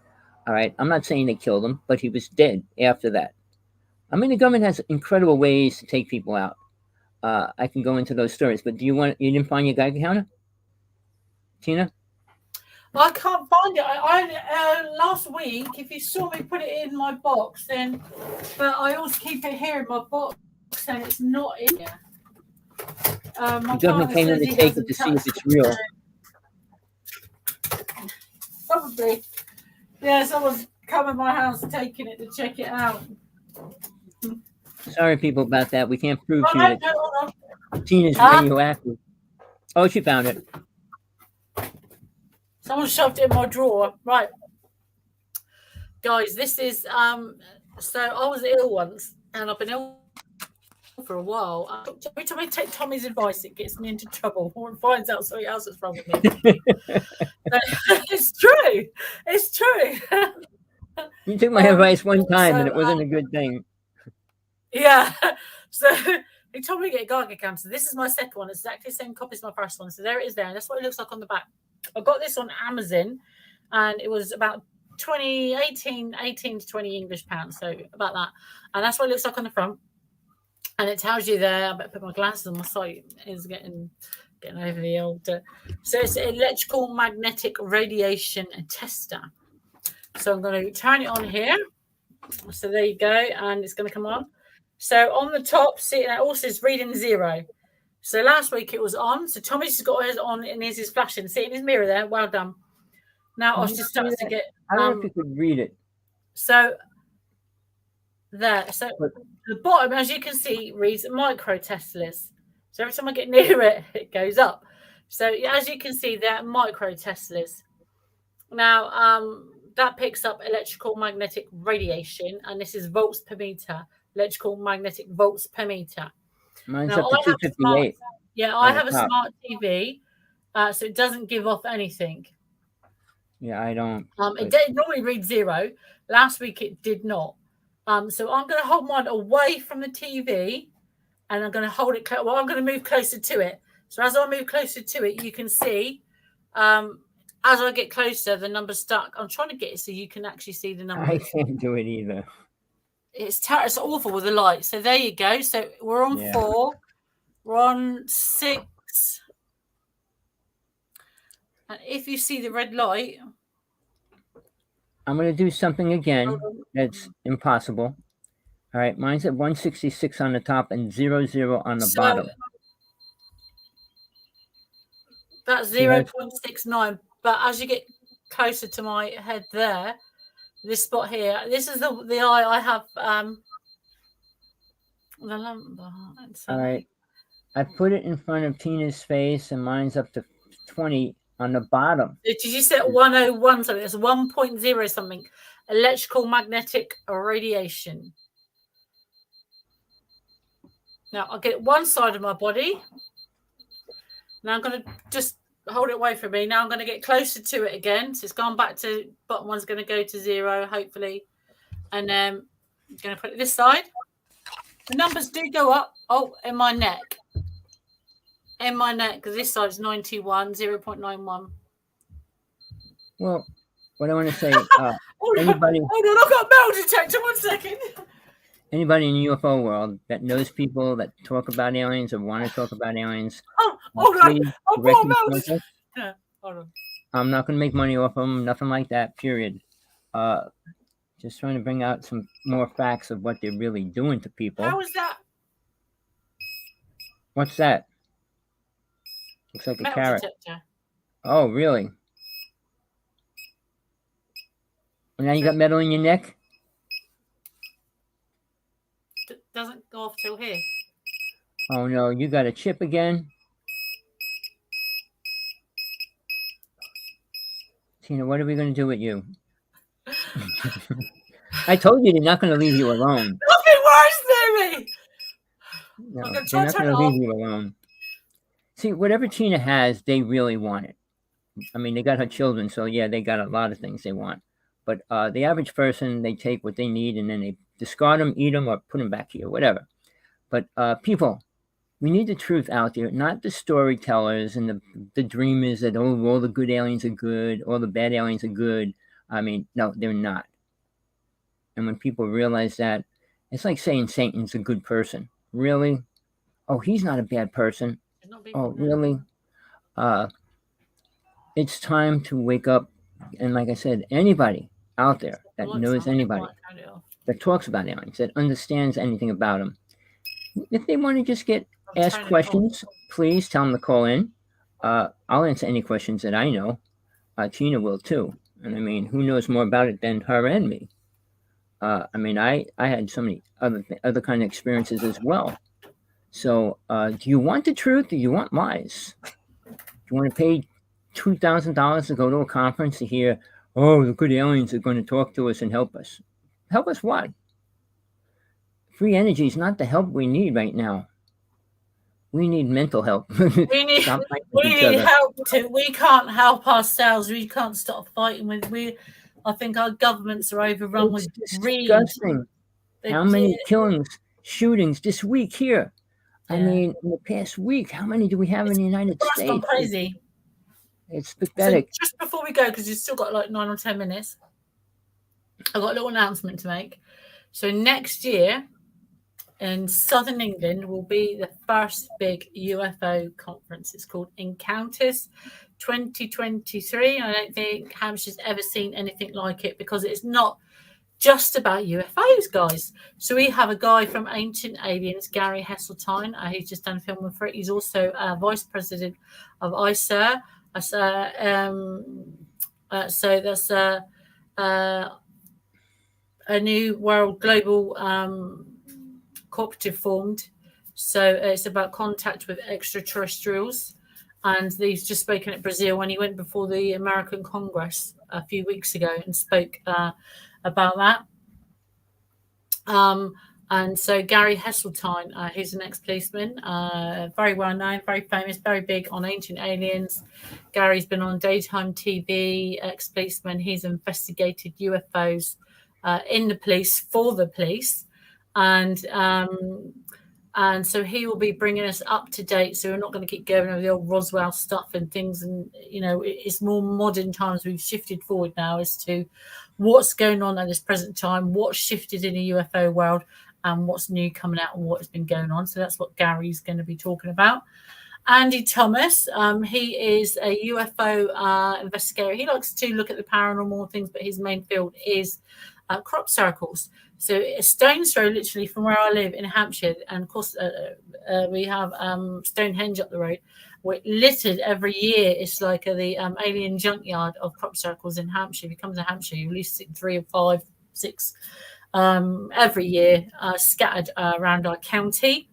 All right. I'm not saying they killed him, but he was dead after that. I mean, the government has incredible ways to take people out. I can go into those stories, but you didn't find your Geiger counter, Tina? I can't find it. I last week, if you saw me put it in my box, then, but I always keep it here in my box, and it's not in here. The government came in to take it to see if it's real. Probably. Yeah, someone's come in my house taking it to check it out. Sorry, people, about that. We can't prove to you that Tina's radioactive. Oh, she found it. Someone shoved it in my drawer. Right. Guys, this is so I was ill once, and I've been ill for a while. Every time I take Tommy's advice, it gets me into trouble or finds out something else that's wrong with me. It's true. It's true. You took my advice one time, and it wasn't a good thing. Yeah. So he told me to get a Geiger counter. This is my second one. It's exactly the same copy as my first one. So there it is there. And that's what it looks like on the back. I got this on Amazon, and it was about 18 to 20 English pounds. So about that. And that's what it looks like on the front. And it tells you there, I better put my glasses on, my sight is getting over the old. So it's an electrical magnetic radiation tester. So I'm going to turn it on here. So there you go. And it's going to come on. So on the top, see, it also is reading 0. So last week it was on. So Tommy's just got his on and his is flashing. See it in his mirror there. Well done. Now I was just starting to get. I don't know if you could read it. So there. So the bottom, as you can see, reads micro Teslas. So every time I get near it, it goes up. So as you can see, they're micro Teslas. Now that picks up electrical magnetic radiation, and this is volts per meter. Electrical magnetic volts per meter. Mine's now, up to 258. I have a smart TV, so it doesn't give off anything. Yeah, I don't. It normally reads 0. Last week it did not. So I'm going to hold mine away from the TV, and I'm going to hold it. Well, I'm going to move closer to it. So as I move closer to it, you can see. As I get closer, the number's stuck. I'm trying to get it so you can actually see the number. I can't do it either. It's awful with the light. So there you go. So we're on 4. We're on 6. And if you see the red light, I'm going to do something again that's impossible. All right, mine's at 166 on the top and 00 on the bottom. That's 0.69. But as you get closer to my head there, this spot here, this is the eye I have the lamp behind. All right. I put it in front of Tina's face, and mine's up to 20 on the bottom. Did you say 101 something? It's 1.0 something. Electrical magnetic radiation. Now I'll get one side of my body. Now I'm going to just hold it away from me. Now I'm going to get closer to it again. So it's gone back to bottom one's going to go to 0, hopefully. And then I'm going to put it this side. The numbers do go up. Oh, in my neck. In my neck, because this side is 91, 0.91. Well, what I want to say, anybody... Hold on, I've got a metal detector. 1 second. Anybody in the UFO world that knows people that talk about aliens or want to talk about aliens, hold on. Yeah, hold on. I'm not going to make money off them, nothing like that, period. Just trying to bring out some more facts of what they're really doing to people. How is that? What's that? Looks like a metal carrot. Detector. Oh, really? And now you got metal in your neck? Doesn't go off till here. Oh, no. You got a chip again? Tina, what are we going to do with you? I told you they're not going to leave you alone. Nothing worse than me. No, they're not going to leave you alone. See, whatever Tina has, they really want it. I mean, they got her children, so yeah, they got a lot of things they want. But the average person, they take what they need and then they discard them, eat them, or put them back here, whatever. But people, we need the truth out there, not the storytellers and the dreamers that, oh, all the good aliens are good, all the bad aliens are good. I mean, no, they're not. And when people realize that, it's like saying Satan's a good person. Really? Oh, he's not a bad person. It's not being Oh, really? It's time to wake up. And like I said, anybody out there the that lights knows on. anybody Might turn it off. that talks about aliens, that understands anything about them, if they want to just get I'm asked turning it off. questions, please tell them to call in. I'll answer any questions that I know. Tina will too. And I mean, who knows more about it than her and me? I mean, I had so many other kind of experiences as well. So, do you want the truth or do you want lies? Do you want to pay $2,000 to go to a conference to hear, oh, the good aliens are going to talk to us and help us? Help us what? Free energy is not the help we need right now. We need mental help. We need help too. We can't help ourselves. We can't stop fighting with. I think our governments are overrun with greed. Disgusting. How many killings, shootings this week here? Yeah. I mean, in the past week, how many do we have in the United States? It's gone crazy. It's pathetic. So just before we go, because you've still got like 9 or 10 minutes, I've got a little announcement to make. So next year in southern England will be the first big UFO conference. It's called Encounters 2023. I don't think Hampshire's ever seen anything like it because it's not just about UFOs, guys. So we have a guy from Ancient Aliens, Gary Hesseltine. He's just done a film for it. He's also vice president of ISER. So that's a new world global cooperative formed. So it's about contact with extraterrestrials. And he's just spoken at Brazil when he went before the American Congress a few weeks ago and spoke about that. And so Gary Hesseltine, who's an ex-policeman, very well known, very famous, very big on Ancient Aliens. Gary's been on daytime TV, ex-policeman. He's investigated UFOs in the police, for the police. And so he will be bringing us up to date. So we're not going to keep going over the old Roswell stuff and things. And, you know, it's more modern times. We've shifted forward now as to what's going on at this present time, what's shifted in the UFO world, and what's new coming out and what's been going on. So that's what Gary's going to be talking about. Andy Thomas, he is a UFO investigator. He likes to look at the paranormal things, but his main field is crop circles. So a stone's throw literally from where I live in Hampshire, and of course we have Stonehenge up the road. We're littered every year. It's like the alien junkyard of crop circles in Hampshire. If you come to Hampshire, you at least see 3 or 5, 6 every year scattered around our county.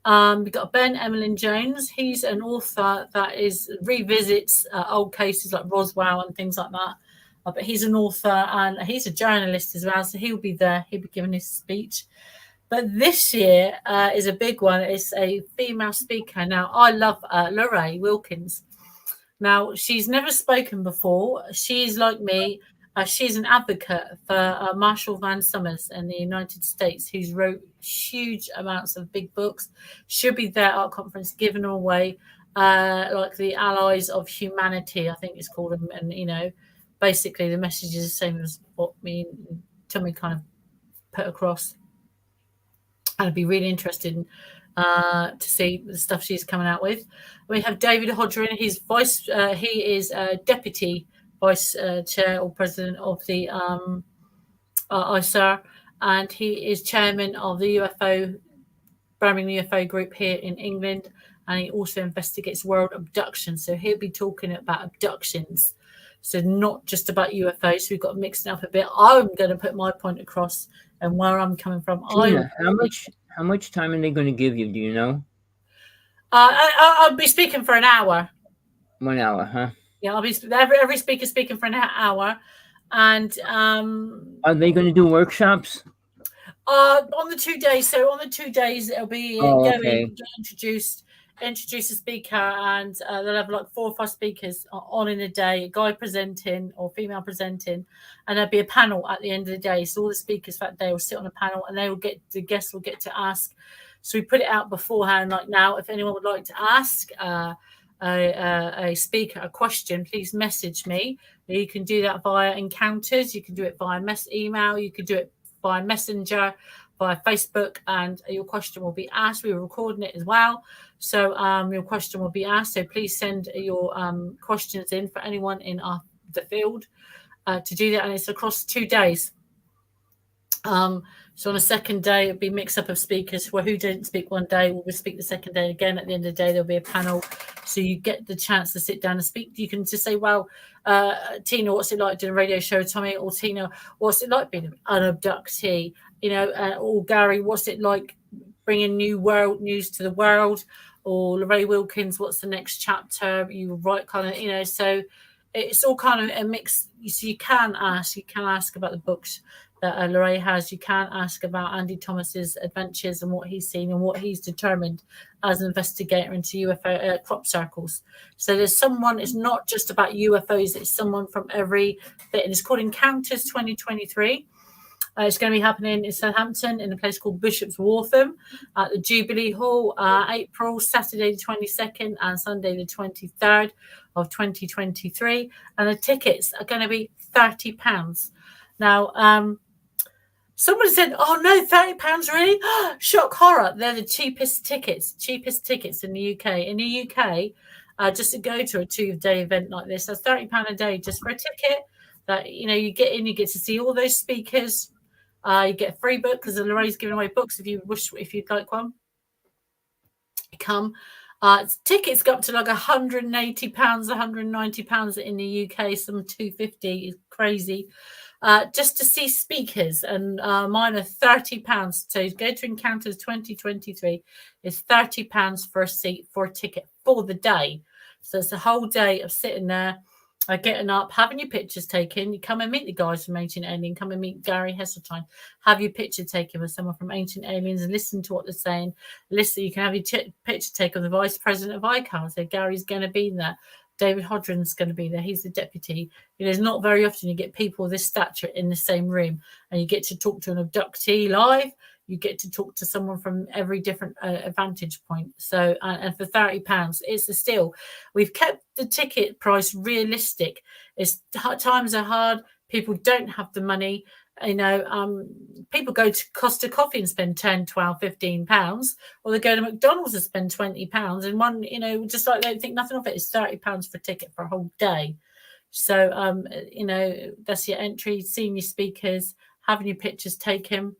We've got Ben Emlyn Jones. He's an author that revisits old cases like Roswell and things like that. But he's an author and he's a journalist as well, so he'll be there. He'll be giving his speech. But this year is a big one. It's a female speaker. Now, I love Lorraine Wilkins. Now, she's never spoken before. She's like me. She's an advocate for Marshall Van Summers in the United States, who's wrote huge amounts of big books. She'll be there at our conference giving them away, like the Allies of Humanity, I think it's called. And you know, basically the message is the same as what me and Tommy kind of put across. And I'd be really interested to see the stuff she's coming out with. We have David Hodgerin. He's he is deputy vice chair or president of the ISER, and he is chairman of the Birmingham UFO group here in England, and he also investigates world abductions. So he'll be talking about abductions, so not just about UFOs. So we've got mixed up a bit. I'm going to put my point across and where I'm coming from. Tina, how much time are they going to give you? Do you know? I'll be speaking for an hour. 1 hour, huh? Yeah, I'll be every speaker speaking for an hour, and are they going to do workshops? On the 2 days. So on the 2 days, it'll be get introduced. introduce a speaker, and they'll have like 4 or 5 speakers on in a day, a guy presenting or female presenting, and there'll be a panel at the end of the day. So all the speakers for that day will sit on a panel, and the guests will get to ask. So we put it out beforehand, like now, if anyone would like to ask a speaker a question, please message me. You can do that via Encounters, you can do it via email, you can do it via Messenger, via Facebook, and your question will be asked. We're recording it as well, so your question will be asked. So please send your questions in for anyone in the field to do that, and it's across 2 days. So on a second day, it'll be mix up of speakers who didn't speak one day will speak the second day again. At the end of the day, there'll be a panel, so you get the chance to sit down and speak. You can just say, well, Tina, what's it like doing a radio show, Tommy? Or Tina, what's it like being an abductee? You know, or Gary, what's it like bringing new world news to the world? Or Lorraine Wilkins, what's the next chapter? You write kind of, you know, so it's all kind of a mix. So you can ask about the books that Lorraine has. You can ask about Andy Thomas's adventures and what he's seen and what he's determined as an investigator into UFO crop circles. So there's someone, it's not just about UFOs, it's someone from every bit. And it's called Encounters 2023. It's going to be happening in Southampton in a place called Bishop's Waltham at the Jubilee Hall, April, Saturday the 22nd and Sunday the 23rd of 2023. And the tickets are going to be £30. Now, someone said, oh no, £30 really? Shock horror. They're the cheapest tickets in the UK. In the UK, just to go to a 2-day event like this, that's £30 a day just for a ticket. That, you know, you get in, you get to see all those speakers. You get a free book because Lorraine's giving away books if you'd like one. Come. Tickets go up to like £180, £190 in the UK, some £250 is crazy. Just to see speakers, and mine are £30. So go to Encounters 2023. It's £30 for a seat, for a ticket for the day. So it's a whole day of sitting there, getting up, having your pictures taken. You come and meet the guys from Ancient Alien, come and meet Gary Heseltine, have your picture taken with someone from Ancient Aliens and listen to what they're saying. Listen, you can have your picture taken with the Vice President of ICAR. So Gary's going to be there. David Hodgren's going to be there. He's the deputy. You know, it's not very often you get people of this stature in the same room, and you get to talk to an abductee live. You get to talk to someone from every different vantage point. So, and for £30, it's a steal. We've kept the ticket price realistic. Times are hard. People don't have the money. You know, people go to Costa Coffee and spend 10, 12, 15 pounds, or they go to McDonald's and spend 20 pounds. And one, you know, just like they think nothing of it, is £30 for a ticket for a whole day. So, you know, that's your entry, seeing your speakers, having your pictures taken.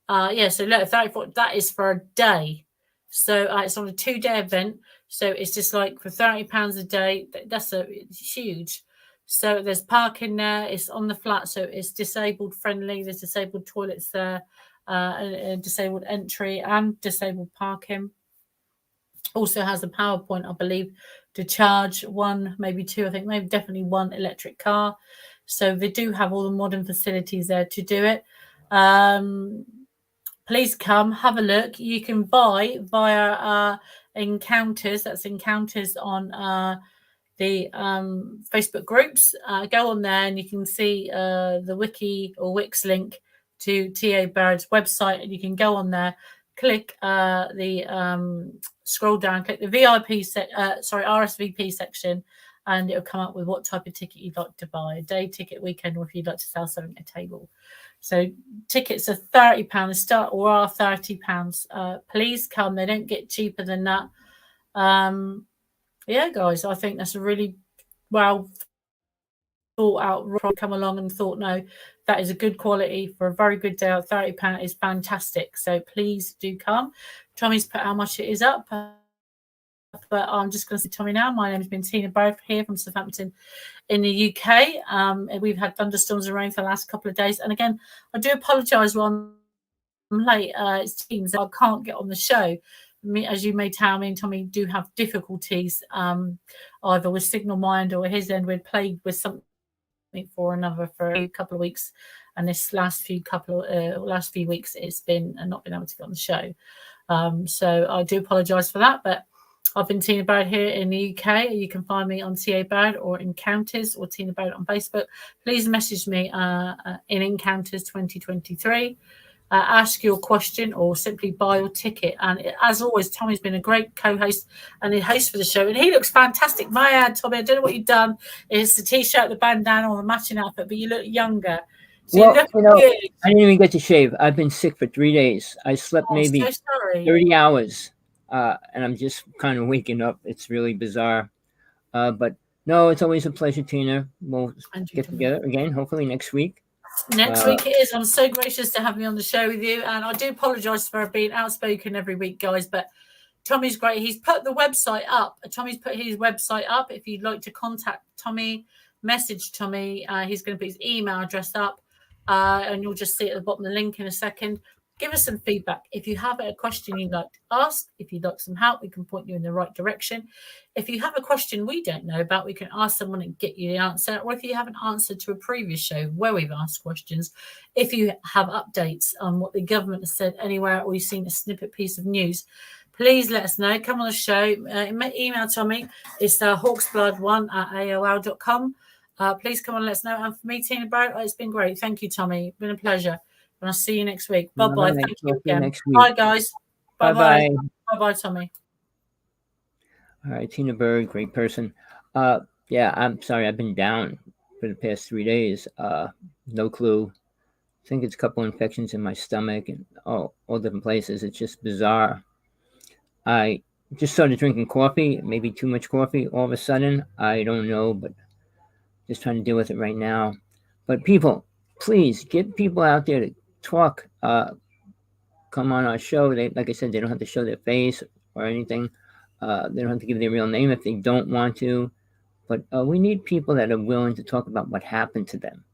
Yeah, so look, 34, that is for a day. So it's on a 2-day event. So it's just like for £30 a day, that's huge. So there's parking there. It's on the flat, so it's disabled friendly. There's disabled toilets there, and disabled entry and disabled parking. Also has a power point, I believe, to charge 1, maybe 2, I think maybe definitely 1 electric car. So they do have all the modern facilities there to do it. Please come, have a look. You can buy via Encounters. That's Encounters on the Facebook groups. Go on there and you can see the wiki or Wix link to T.A. Baird's website, and you can go on there, click scroll down, click the RSVP section, and it'll come up with what type of ticket you'd like to buy, a day ticket, weekend, or if you'd like to sell something at a table. So tickets are £30 start, or are £30. Please come. They don't get cheaper than that. Yeah, guys, I think that's a really well thought out. Come along and thought, no, that is a good quality for a very good day. £30 is fantastic. So please do come. Tommy's put how much it is up. But I'm just going to say Tommy now. My name has been Tina Baird here from Southampton in the UK. We've had thunderstorms and rain for the last couple of days. And again, I do apologise when I'm late. It seems I can't get on the show. As you may tell, me and Tommy do have difficulties either with Signal Mind or his end. We're plagued with something for a couple of weeks. And this last few weeks, it's been not been able to get on the show. So I do apologise for that. But I've been Tina Barrett here in the UK. You can find me on TA Barrett or Encounters or Tina Barrett on Facebook. Please message me in Encounters 2023. Ask your question or simply buy your ticket. And as always, Tommy's been a great co-host and the host for the show. And he looks fantastic. My ad, Tommy, I don't know what you've done. It's the t-shirt, the bandana, or the matching outfit, but you look younger. So Well, you look good. I didn't even get to shave. I've been sick for 3 days. I slept maybe so sorry. 30 hours, and I'm just kind of waking up. It's really bizarre. But no, it's always a pleasure, Tina. We'll get together again, hopefully next week. Next week it is. I'm so gracious to have me on the show with you. And I do apologise for being outspoken every week, guys, but Tommy's great. He's put the website up. Tommy's put his website up. If you'd like to contact Tommy, message Tommy. He's going to put his email address up. And you'll just see at the bottom the link in a second. Give us some feedback. If you have a question you'd like to ask, if you'd like some help, we can point you in the right direction. If you have a question we don't know about, we can ask someone and get you the answer. Or if you have an answer to a previous show where we've asked questions, if you have updates on what the government has said anywhere, or you've seen a snippet piece of news, please let us know. Come on the show. Email Tommy. It's hawksblood1@aol.com. Please come on, let us know. And for me, Tina Barrett, it's been great. Thank you, Tommy. It's been a pleasure. And I'll see you next week. Bye-bye. Thank you again. Bye, guys. Bye-bye. Bye-bye, Tommy. All right, Tina Barrett, great person. Yeah, I'm sorry. I've been down for the past 3 days. No clue. I think it's a couple infections in my stomach and all different places. It's just bizarre. I just started drinking coffee, maybe too much coffee all of a sudden. I don't know, but just trying to deal with it right now. But people, please get people out there to talk. Come on our show. Like I said, they don't have to show their face or anything. They don't have to give their real name if they don't want to. But we need people that are willing to talk about what happened to them.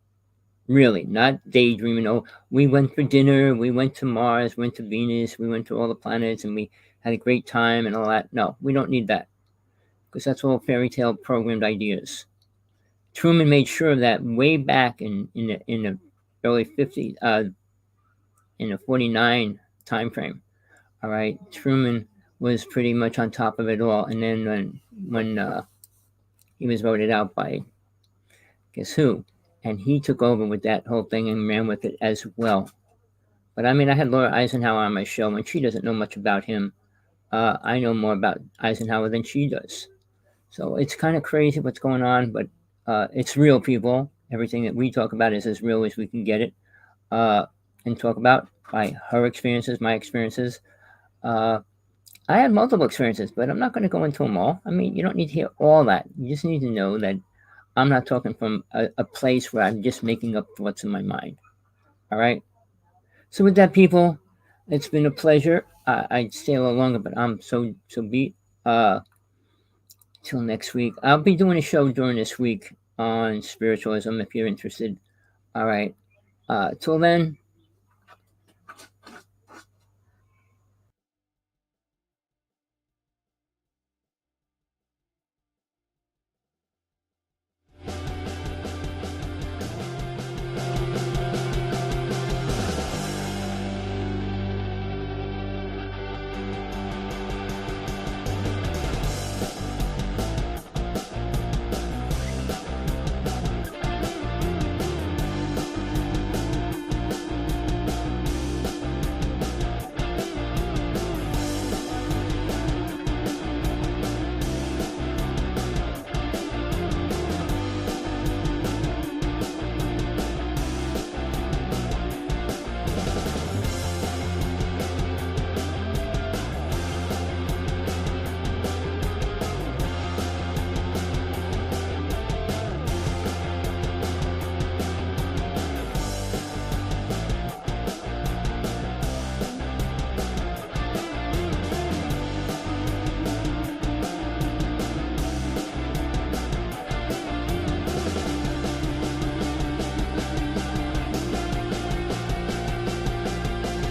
Really, not daydreaming. Oh, we went for dinner. We went to Mars, went to Venus. We went to all the planets and we had a great time and all that. No, we don't need that. Because that's all fairy tale programmed ideas. Truman made sure of that way back in the early 50s, in the 49 time frame. All right, Truman was pretty much on top of it all. And then when he was voted out by guess who, and he took over with that whole thing and ran with it as well. But I mean, I had Laura Eisenhower on my show, and she doesn't know much about him. I know more about Eisenhower than she does. So it's kind of crazy what's going on, but it's real, people. Everything that we talk about is as real as we can get it and talk about by her experiences, my experiences. I had multiple experiences, but I'm not going to go into them all. I mean, you don't need to hear all that. You just need to know that I'm not talking from a place where I'm just making up what's in my mind. All right? So with that, people, it's been a pleasure. I'd stay a little longer, but I'm so beat. Till next week. I'll be doing a show during this week on spiritualism if you're interested. All right. Till then,